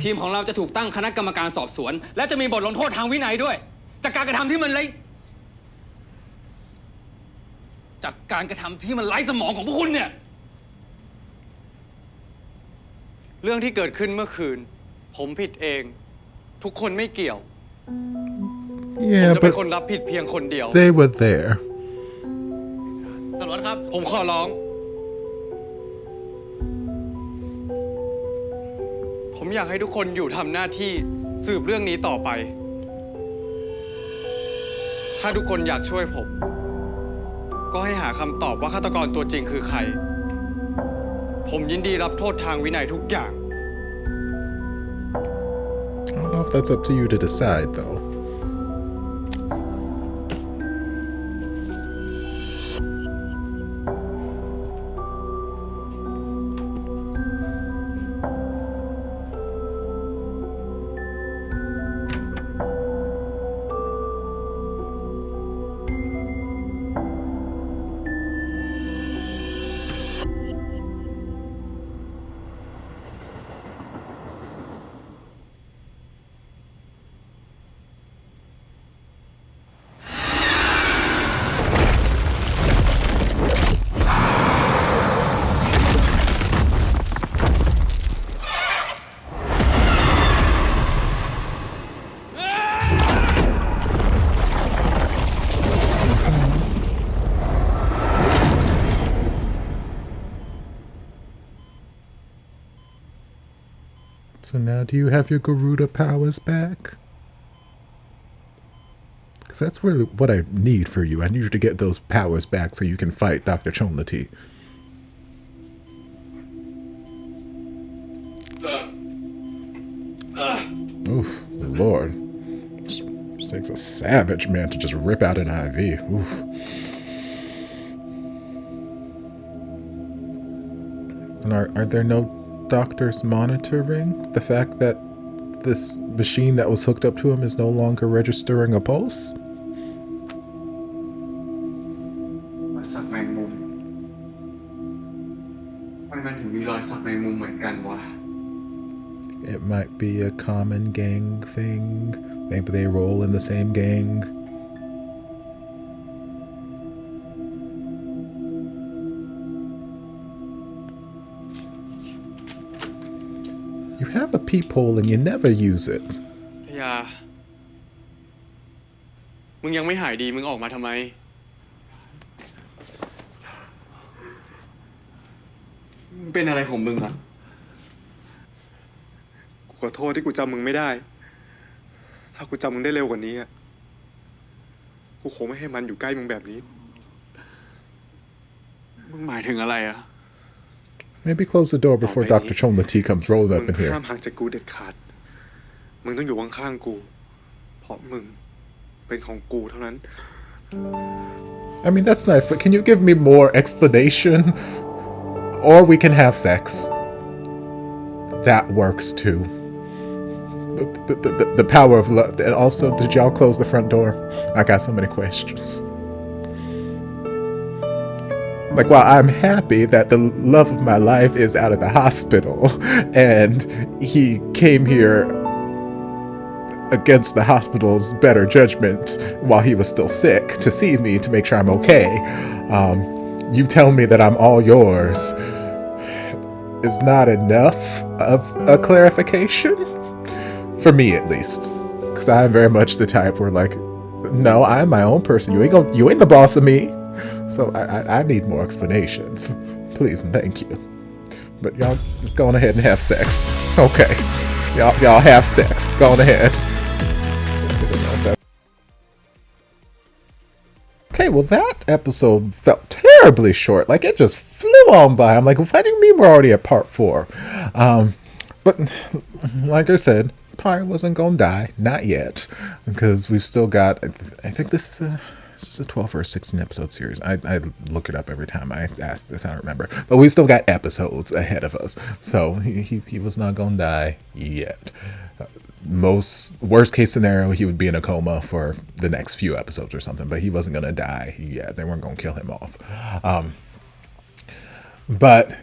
ทีมของเราจะถูกตั้งคณะกรรมการสอบสวนและจะมีบทลงโทษทางวินัยด้วยจากการกระทำที่มันไร้สมองของพวกคุณเนี่ยเรื่องที่เกิดขึ้นเมื่อคืนผมผิดเองทุกคนไม่เกี่ยวผม Yeah, จะเป็น but คนรับผิดเพียงคนเดียว they were there. สารวัตรครับผมขอร้อง ผมอยากให้ทุกคนอยู่ทำหน้าที่สืบเรื่องนี้ต่อไป ถ้าทุกคนอยากช่วยผม ก็ให้หาคำตอบว่าฆาตกรตัวจริงคือใคร ผมยินดีรับโทษทางวินัยทุกอย่าง I don't know if that's up to you to decide, though. So now do you have your Garuda powers back? Because that's really what I need for you. I need you to get those powers back so you can fight Dr. Chonlati. Oof, Lord. Just takes a savage, man, to just rip out an IV. Oof. And are there no doctors monitoring the fact that this machine that was hooked up to him is no longer registering a pulse? รอยสักแมงมุมมันถึงมีรอยสักแมงมุมเหมือนกันวะ It might be a common gang thing. Maybe they roll in the same gang. You have a peephole and you never use it. ยามึงยังไม่หายดีมึงออกมาทำไม เป็นอะไรของมึงล่ะ กูขอโทษที่กูจำมึงไม่ได้ ถ้ากูจำมึงได้เร็วกว่านี้อะกูคงไม่ให้มันอยู่ใกล้มึงแบบนี้ มึงหมายถึงอะไรอะ Maybe close the door before Dr. Chonlati comes rolling up in มึง here. ห้ามห่างจากกูเด็ดขาด มึงต้องอยู่ข้างๆกู เพราะมึงเป็นของกูเท่านั้น I mean, that's nice, but can you give me more explanation? Or we can have sex. That works too. The power of love. And also, did y'all close the front door? I got so many questions. Like, while I'm happy that the love of my life is out of the hospital, and he came here against the hospital's better judgment while he was still sick to see me to make sure I'm okay, you tell me that I'm all yours is not enough of a clarification? For me, at least. Because I'm very much the type where, like, no, I'm my own person. You ain't the boss of me. So I need more explanations. Please and thank you. But y'all just go on ahead and have sex. Okay. Y'all have sex. Go on ahead. Okay, well that episode felt terribly short. Like it just flew on by. I'm like, what do you mean we're already at part 4? But like I said, Pyre wasn't gonna die. Not yet. Because we've still got, I think this is Is this a 12 or a 16 episode series? I look it up every time I ask this. I don't remember. But we still got episodes ahead of us. So he was not going to die yet. Worst case scenario, he would be in a coma for the next few episodes or something. But he wasn't going to die yet. They weren't going to kill him off. But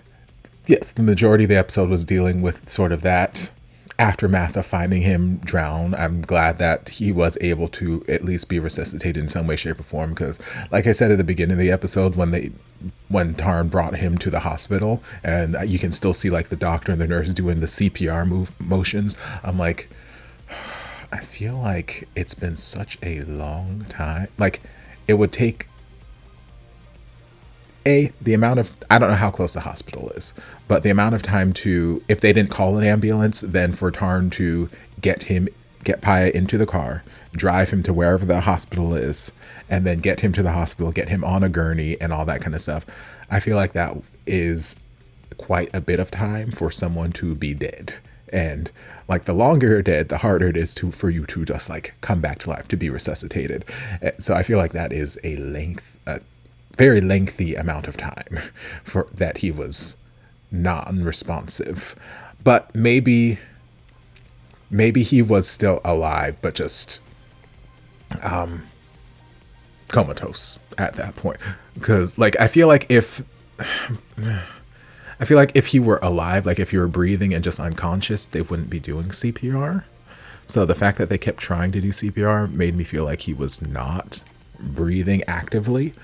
yes, the majority of the episode was dealing with sort of that aftermath of finding him drowned. I'm glad that he was able to at least be resuscitated in some way, shape, or form. Because, like I said at the beginning of the episode, when Tarn brought him to the hospital, and you can still see like the doctor and the nurse doing the CPR motions. I'm like, I feel like it's been such a long time. Like, it would take the amount of, I don't know how close the hospital is, but the amount of time to, if they didn't call an ambulance, then for Tarn to get Paya into the car, drive him to wherever the hospital is, and then get him to the hospital, get him on a gurney and all that kind of stuff. I feel like that is quite a bit of time for someone to be dead. And like, the longer you're dead, the harder it is for you to just like come back to life, to be resuscitated. So I feel like that is a very lengthy amount of time for that he was non-responsive. But maybe he was still alive, but just comatose at that point. Because like, I feel like if he were alive, like if you were breathing and just unconscious, they wouldn't be doing CPR. So the fact that they kept trying to do CPR made me feel like he was not breathing actively.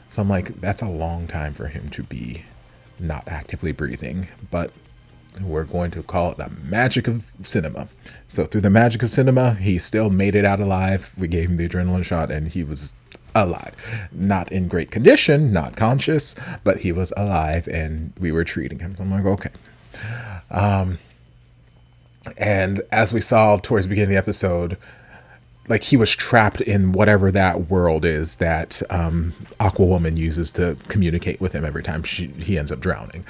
So I'm like, that's a long time for him to be not actively breathing. But we're going to call it the magic of cinema. So through the magic of cinema, he still made it out alive. We gave him the adrenaline shot and he was alive. Not in great condition, not conscious, but he was alive and we were treating him. So I'm like, okay. And as we saw towards the beginning of the episode, like, he was trapped in whatever that world is that Aquawoman uses to communicate with him every time he ends up drowning.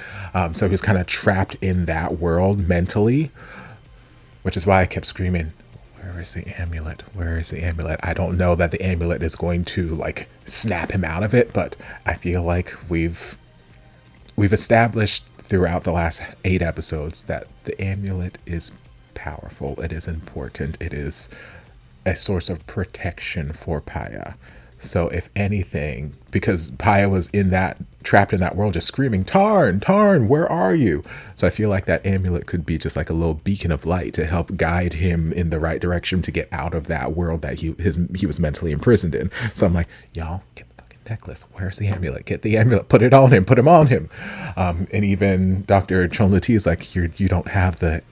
So he was kind of trapped in that world mentally, which is why I kept screaming, where is the amulet? Where is the amulet? I don't know that the amulet is going to like snap him out of it, but I feel like we've established throughout the last 8 episodes that the amulet is powerful. It is important. It is a source of protection for Paya. So if anything, because Paya was trapped in that world, just screaming, Tarn, where are you? So I feel like that amulet could be just like a little beacon of light to help guide him in the right direction to get out of that world that he was mentally imprisoned in. So I'm like, y'all, get the fucking necklace. Where's the amulet? Get the amulet. Put it on him. Put him on him. And even Dr. Chonlati is like, you don't have the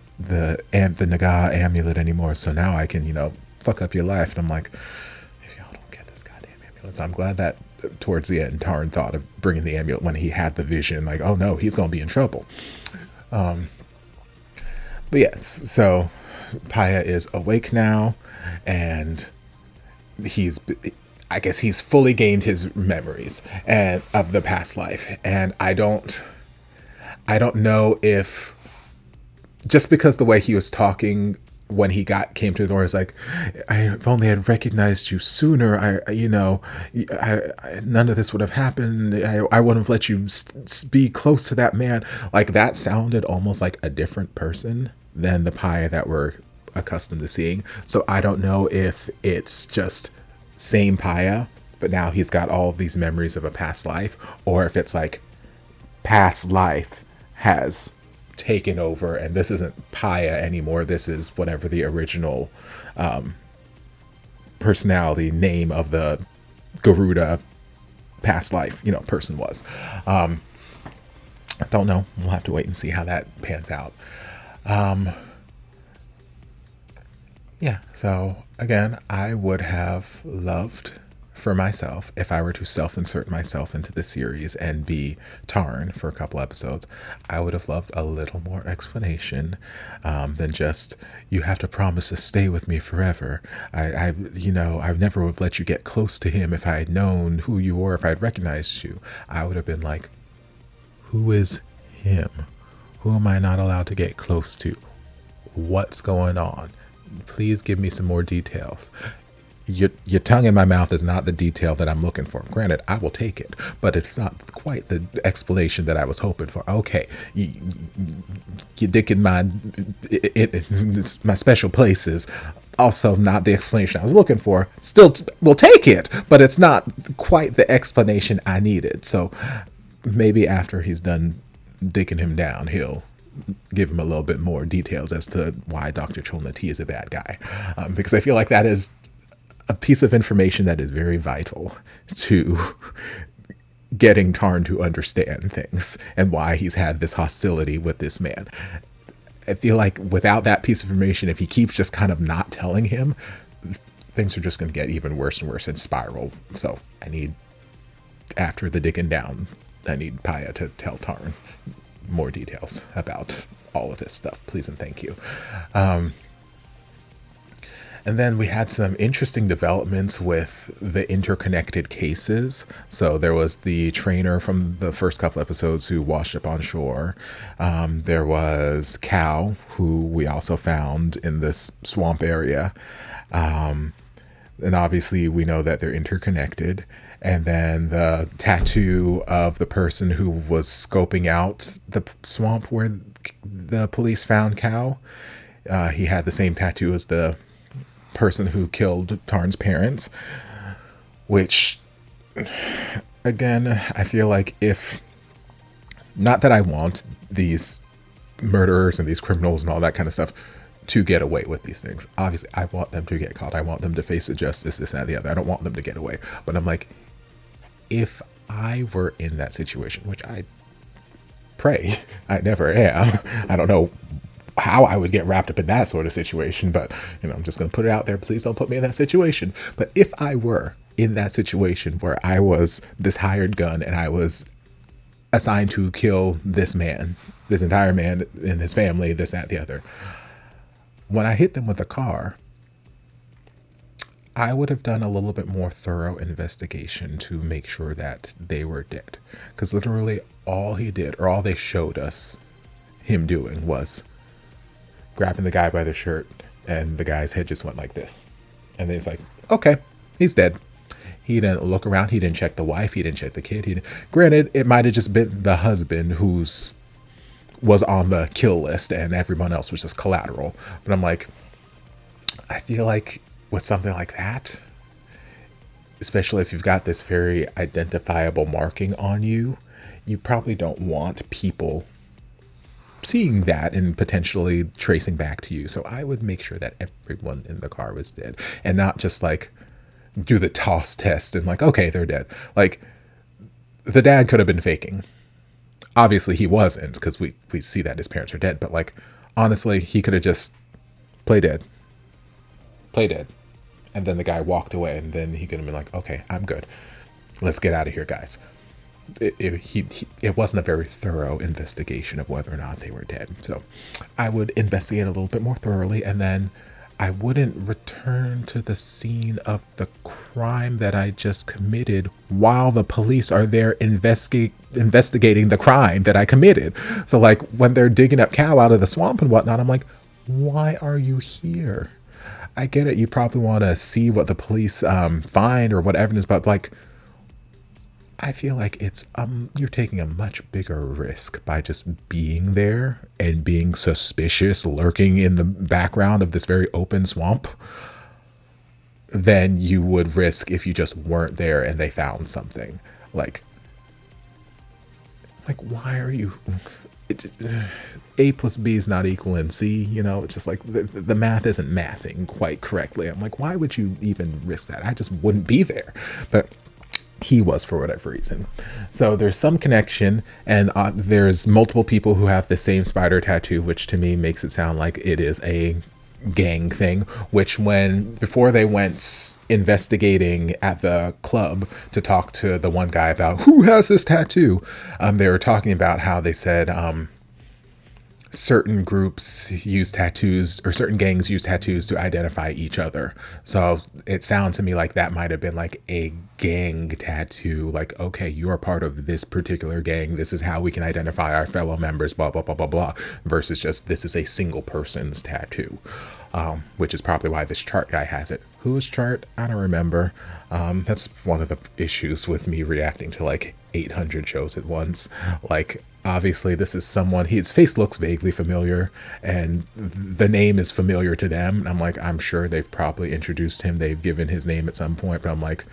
Naga amulet anymore. So now I can, fuck up your life. And I'm like, if y'all don't get this goddamn amulet. So I'm glad that towards the end, Tarn thought of bringing the amulet when he had the vision, like, oh no, he's gonna be in trouble. But yes, so Paya is awake now, and I guess he's fully gained his memories and of the past life. And I don't know if, just because the way he was talking when he came to the door, is like, if only I'd recognized you sooner, none of this would have happened. I wouldn't have let you be close to that man. Like, that sounded almost like a different person than the Paya that we're accustomed to seeing. So I don't know if it's just same Paya, but now he's got all of these memories of a past life, or if it's like past life has taken over and this isn't Paya anymore, this is whatever the original personality name of the Garuda past life person was. I don't know, we'll have to wait and see how that pans out. Yeah, so again, I would have loved for myself, if I were to self-insert myself into the series and be Tarn for a couple episodes, I would have loved a little more explanation than just, you have to promise to stay with me forever. I never would have let you get close to him if I had known who you were, if I had recognized you. I would have been like, who is him? Who am I not allowed to get close to? What's going on? Please give me some more details. your tongue in my mouth is not the detail that I'm looking for. Granted, I will take it, but it's not quite the explanation that I was hoping for. Okay, your dick in my special places. Also not the explanation I was looking for. Still, we'll take it, but it's not quite the explanation I needed. So maybe after he's done dicking him down, he'll give him a little bit more details as to why Dr. Chonlati is a bad guy. Because I feel like that is a piece of information that is very vital to getting Tarn to understand things and why he's had this hostility with this man. I feel like without that piece of information, if he keeps just kind of not telling him, things are just going to get even worse and worse and spiral. So I need, after the digging down, I need Paya to tell Tarn more details about all of this stuff. Please and thank you. And then we had some interesting developments with the interconnected cases. So there was the trainer from the first couple episodes who washed up on shore. There was Cal, who we also found in this swamp area. And obviously we know that they're interconnected. And then the tattoo of the person who was scoping out the swamp where the police found Cal. He had the same tattoo as the person who killed Tarn's parents, which, again, I feel like if, not that I want these murderers and these criminals and all that kind of stuff to get away with these things. Obviously, I want them to get caught. I want them to face the justice, this, that, and the other. I don't want them to get away. But I'm like, if I were in that situation, which I pray I never am, I don't know how I would get wrapped up in that sort of situation, but I'm just going to put it out there. Please don't put me in that situation. But if I were in that situation where I was this hired gun and I was assigned to kill this man, this entire man and his family, this, that, the other, when I hit them with a car, I would have done a little bit more thorough investigation to make sure that they were dead. Because literally all he did, or all they showed us him doing, was grabbing the guy by the shirt, and the guy's head just went like this. And then it's like, okay, he's dead. He didn't look around. He didn't check the wife. He didn't check the kid. Granted, it might have just been the husband who's was on the kill list and everyone else was just collateral. But I'm like, I feel like with something like that, especially if you've got this very identifiable marking on you, you probably don't want people seeing that and potentially tracing back to you. So I would make sure that everyone in the car was dead and not just like do the toss test and like, okay, they're dead. Like, the dad could have been faking. Obviously he wasn't, because we see that his parents are dead, but like, honestly, he could have just play dead. And then the guy walked away, and then he could have been like, okay, I'm good. Let's get out of here, guys. It wasn't a very thorough investigation of whether or not they were dead. So I would investigate a little bit more thoroughly, and then I wouldn't return to the scene of the crime that I just committed while the police are there investigating the crime that I committed. So like when they're digging up Cal out of the swamp and whatnot, I'm like, why are you here? I get it. You probably want to see what the police find or what evidence, but like, I feel like it's you're taking a much bigger risk by just being there and being suspicious, lurking in the background of this very open swamp, than you would risk if you just weren't there and they found something. Like why are you? A plus B is not equaling C, it's just like the math isn't mathing quite correctly. I'm like, why would you even risk that? I just wouldn't be there. But he was, for whatever reason. So there's some connection, and there's multiple people who have the same spider tattoo, which to me makes it sound like it is a gang thing, which before they went investigating at the club to talk to the one guy about who has this tattoo, they were talking about how they said certain groups use tattoos, or certain gangs use tattoos to identify each other. So it sounds to me like that might have been like a gang tattoo, like, okay, you're part of this particular gang, this is how we can identify our fellow members, blah blah blah blah blah, versus just this is a single person's tattoo, which is probably why this chart guy has it. Whose chart? I don't remember. That's one of the issues with me reacting to like 800 shows at once. Like, obviously this is someone, his face looks vaguely familiar and the name is familiar to them. I'm like, I'm sure they've probably introduced him, they've given his name at some point, but I'm like,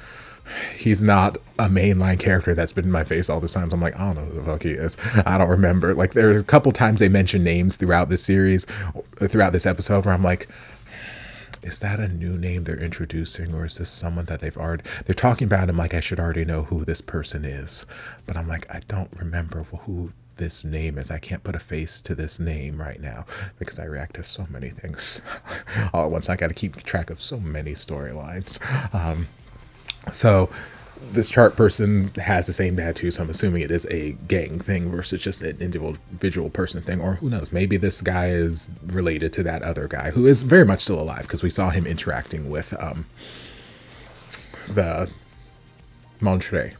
he's not a mainline character that's been in my face all this time. So I'm like, I don't know who the fuck he is. I don't remember. Like, there's a couple times they mention names throughout this series, throughout this episode, where I'm like, is that a new name they're introducing, or is this someone that they're talking about him like I should already know who this person is? But I'm like, I don't remember who this name is. I can't put a face to this name right now because I react to so many things all at once. I got to keep track of so many storylines. So this chart person has the same tattoo, so I'm assuming it is a gang thing versus just an individual person thing, or who knows, maybe this guy is related to that other guy who is very much still alive, because we saw him interacting with the Montre.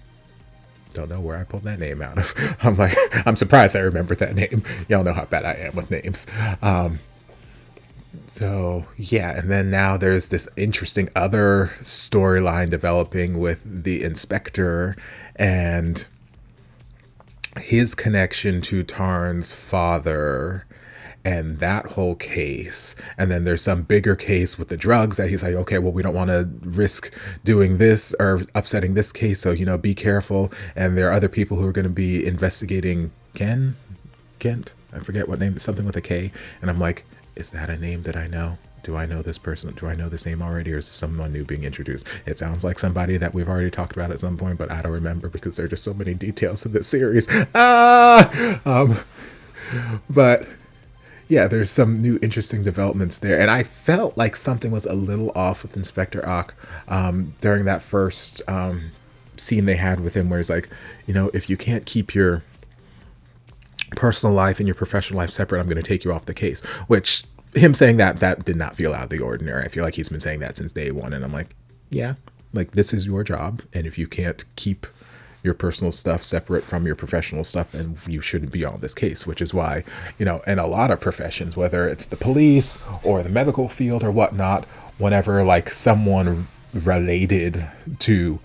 Don't know where I pulled that name out of. I'm surprised I remembered that name. Y'all know how bad I am with names. So yeah, and then now there's this interesting other storyline developing with the inspector and his connection to Tarn's father and that whole case. And then there's some bigger case with the drugs that he's like, okay, well, we don't want to risk doing this or upsetting this case, so, you know, be careful. And there are other people who are going to be investigating Kent, I forget what name, something with a K. And I'm like, is that a name that I know? Do I know this person? Do I know this name already, or is this someone new being introduced? It sounds like somebody that we've already talked about at some point, but I don't remember because there are just so many details in this series. But yeah, there's some new interesting developments there. And I felt like something was a little off with Inspector Ock during that first scene they had with him, where he's like, you know, if you can't keep your personal life and your professional life separate, I'm going to take you off the case. Which, him saying that did not feel out of the ordinary. I feel like he's been saying that since day one, and I'm like, yeah, like, this is your job, and if you can't keep your personal stuff separate from your professional stuff, then you shouldn't be on this case. Which is why, you know, in a lot of professions, whether it's the police or the medical field or whatnot, whenever like someone related to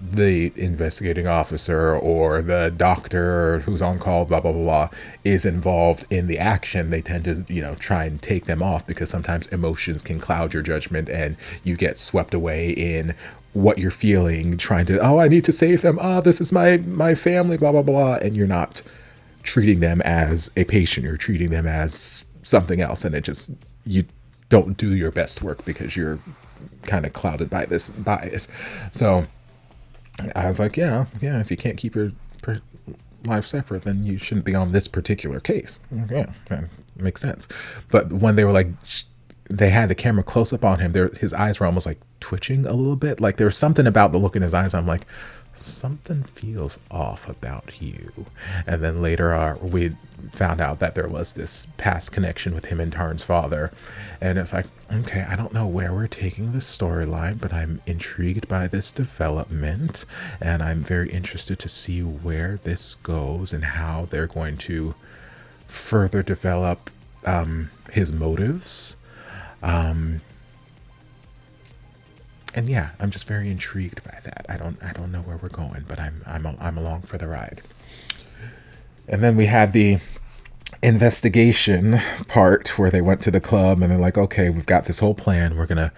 the investigating officer or the doctor who's on call, blah blah blah blah, is involved in the action, they tend to, you know, try and take them off, because sometimes emotions can cloud your judgment and you get swept away in what you're feeling, trying to, oh, I need to save them, this is my family, blah blah blah, and you're not treating them as a patient, you're treating them as something else, and it just, you don't do your best work because you're kind of clouded by this bias. So I was like, yeah, if you can't keep your life separate, then you shouldn't be on this particular case. Yeah, that makes sense. But when they were like, they had the camera close up on him, his eyes were almost like twitching a little bit. Like, there was something about the look in his eyes. I'm like, something feels off about you. And then later we found out that there was this past connection with him and Tarn's father. And it's like, okay, I don't know where we're taking the storyline, but I'm intrigued by this development, and I'm very interested to see where this goes and how they're going to further develop his motives. And yeah, I'm just very intrigued by that. I don't know where we're going, but I'm along for the ride. And then we had the investigation part where they went to the club and they're like, okay, we've got this whole plan. We're gonna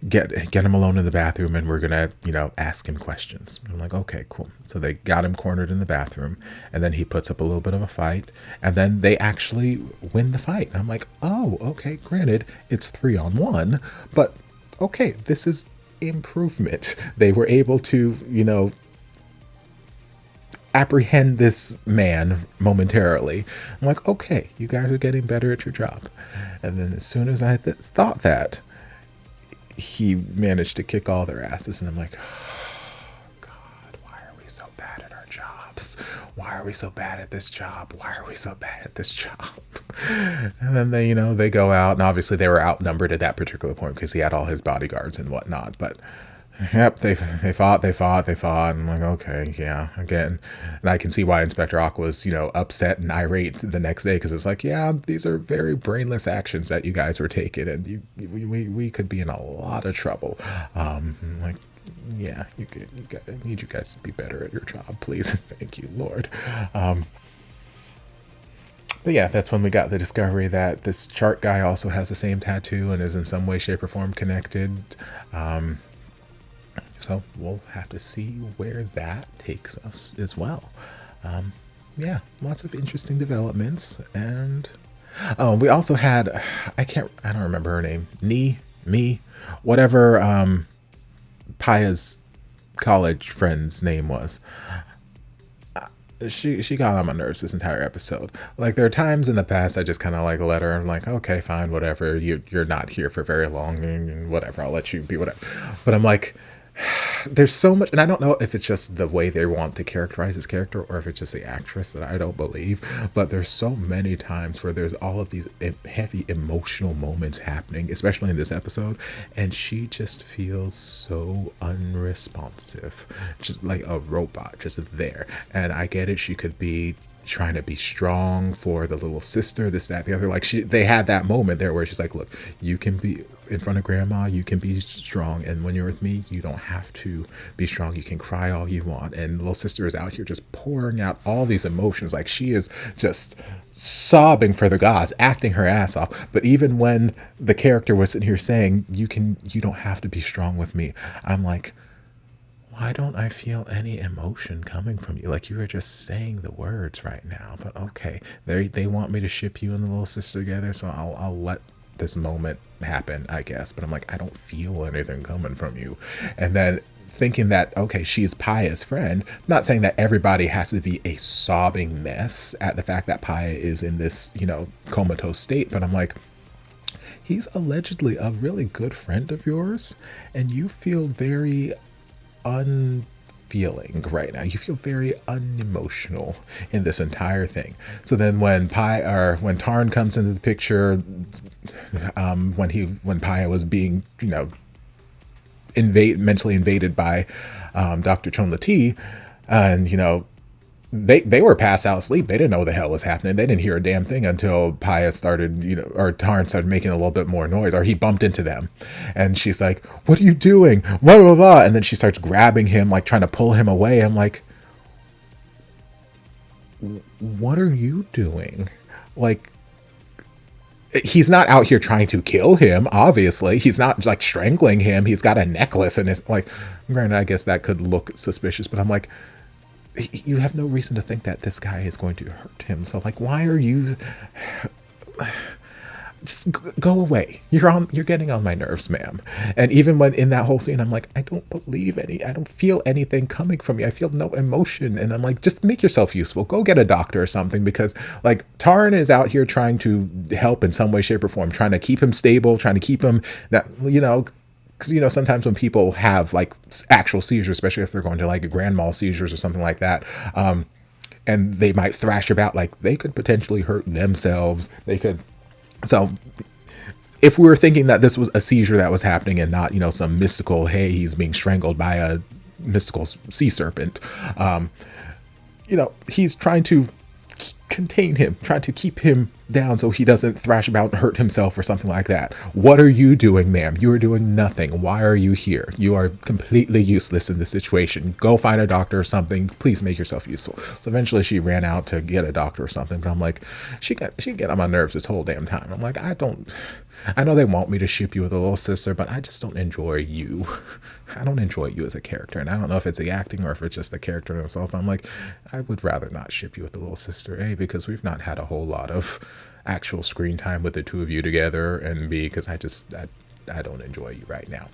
get him alone in the bathroom and we're gonna, you know, ask him questions. I'm like, okay, cool. So they got him cornered in the bathroom, and then he puts up a little bit of a fight, and then they actually win the fight. I'm like, oh, okay, granted, it's 3-on-1, but okay, this is improvement. They were able to, you know, apprehend this man momentarily. I'm like, okay, you guys are getting better at your job. And then as soon as I thought that, he managed to kick all their asses, and I'm like, oh, God, why are we so bad at our jobs? Why are we so bad at this job? Why are we so bad at this job? And then they, they go out, and obviously they were outnumbered at that particular point because he had all his bodyguards and whatnot. But yep, they fought. I'm like, okay, yeah, again. And I can see why Inspector Aqua's, upset and irate the next day, because it's like, yeah, these are very brainless actions that you guys were taking, and we could be in a lot of trouble. Like, yeah, I need you guys to be better at your job, please. Thank you, Lord. But yeah, that's when we got the discovery that this chart guy also has the same tattoo and is in some way, shape, or form connected. So we'll have to see where that takes us as well. Yeah, lots of interesting developments. And we also had, I don't remember her name. Whatever Paya's college friend's name was. She got on my nerves this entire episode. Like, there are times in the past I just kind of like let her, I'm like, okay, fine, whatever. You're not here for very long, and whatever. I'll let you be whatever. But I'm like, there's so much, and I don't know if it's just the way they want to characterize his character or if it's just the actress that I don't believe, but there's so many times where there's all of these heavy emotional moments happening, especially in this episode, and she just feels so unresponsive, just like a robot, just there. And I get it, she could be trying to be strong for the little sister, this, that, the other. Like, they had that moment there where she's like, look, you can be in front of grandma, you can be strong, and when you're with me, you don't have to be strong, you can cry all you want. And little sister is out here just pouring out all these emotions, like she is just sobbing for the gods, acting her ass off. But even when the character was sitting here saying, you don't have to be strong with me, I'm like, why don't I feel any emotion coming from you? Like, you were just saying the words right now. But okay, they want me to ship you and the little sister together, so I'll let this moment happen, I guess. But I'm like, I don't feel anything coming from you. And then thinking that, okay, she's Paya's friend, not saying that everybody has to be a sobbing mess at the fact that Paya is in this, comatose state. But I'm like, he's allegedly a really good friend of yours, and you feel very unfeeling right now. You feel very unemotional in this entire thing. So then when Tarn comes into the picture, when Paya was being, mentally invaded by Dr. Chonlati, and they were passed out asleep. They didn't know what the hell was happening. They didn't hear a damn thing until Paya started, or Tarn started making a little bit more noise, or he bumped into them. And she's like, what are you doing? Blah, blah, blah. And then she starts grabbing him, like trying to pull him away. I'm like, what are you doing? Like, he's not out here trying to kill him, obviously. He's not like strangling him. He's got a necklace, and it's like, granted, I guess that could look suspicious, but I'm like, you have no reason to think that this guy is going to hurt him. So like, why are you, just go away. You're getting on my nerves, ma'am. And even when in that whole scene, I'm like, I don't feel anything coming from you. I feel no emotion. And I'm like, just make yourself useful. Go get a doctor or something, because like Tarn is out here trying to help in some way, shape, or form, trying to keep him stable, trying to keep him that, because sometimes when people have like actual seizures, especially if they're going to like a grand mal seizures or something like that, and they might thrash about, like they could potentially hurt themselves. So if we were thinking that this was a seizure that was happening and not, some mystical, hey, he's being strangled by a mystical sea serpent, he's trying to contain him, trying to keep him down so he doesn't thrash about and hurt himself or something like that. What are you doing, ma'am? You are doing nothing. Why are you here? You are completely useless in this situation. Go find a doctor or something. Please make yourself useful. So eventually she ran out to get a doctor or something, but I'm like, she get on my nerves this whole damn time. I'm like, I know they want me to ship you with a little sister, but I just don't enjoy you. I don't enjoy you as a character. And I don't know if it's the acting or if it's just the character himself. I'm like, I would rather not ship you with the little sister, A, because we've not had a whole lot of actual screen time with the two of you together, and B, because I don't enjoy you right now.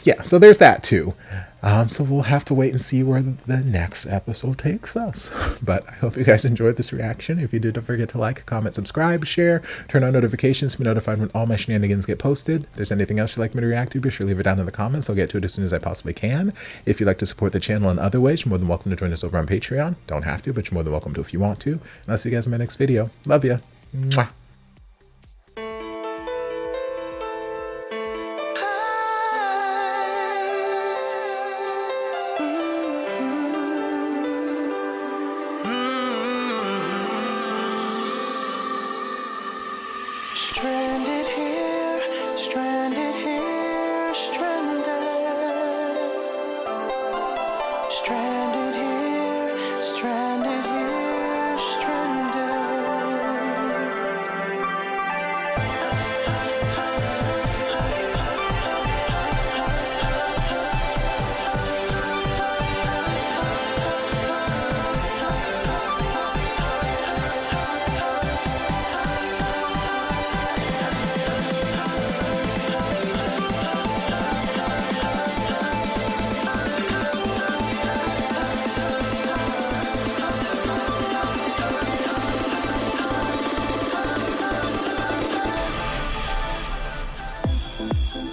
Yeah, so there's that too. So we'll have to wait and see where the next episode takes us. But I hope you guys enjoyed this reaction. If you did, don't forget to like, comment, subscribe, share, turn on notifications to be notified when all my shenanigans get posted. If there's anything else you'd like me to react to, be sure to leave it down in the comments. I'll get to it as soon as I possibly can. If you'd like to support the channel in other ways, you're more than welcome to join us over on Patreon. Don't have to, but you're more than welcome to if you want to. And I'll see you guys in my next video. Love ya. Mwah. Stranded here, stranded here, stranded. Stranded here, stranded here,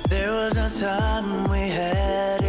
There was a time we had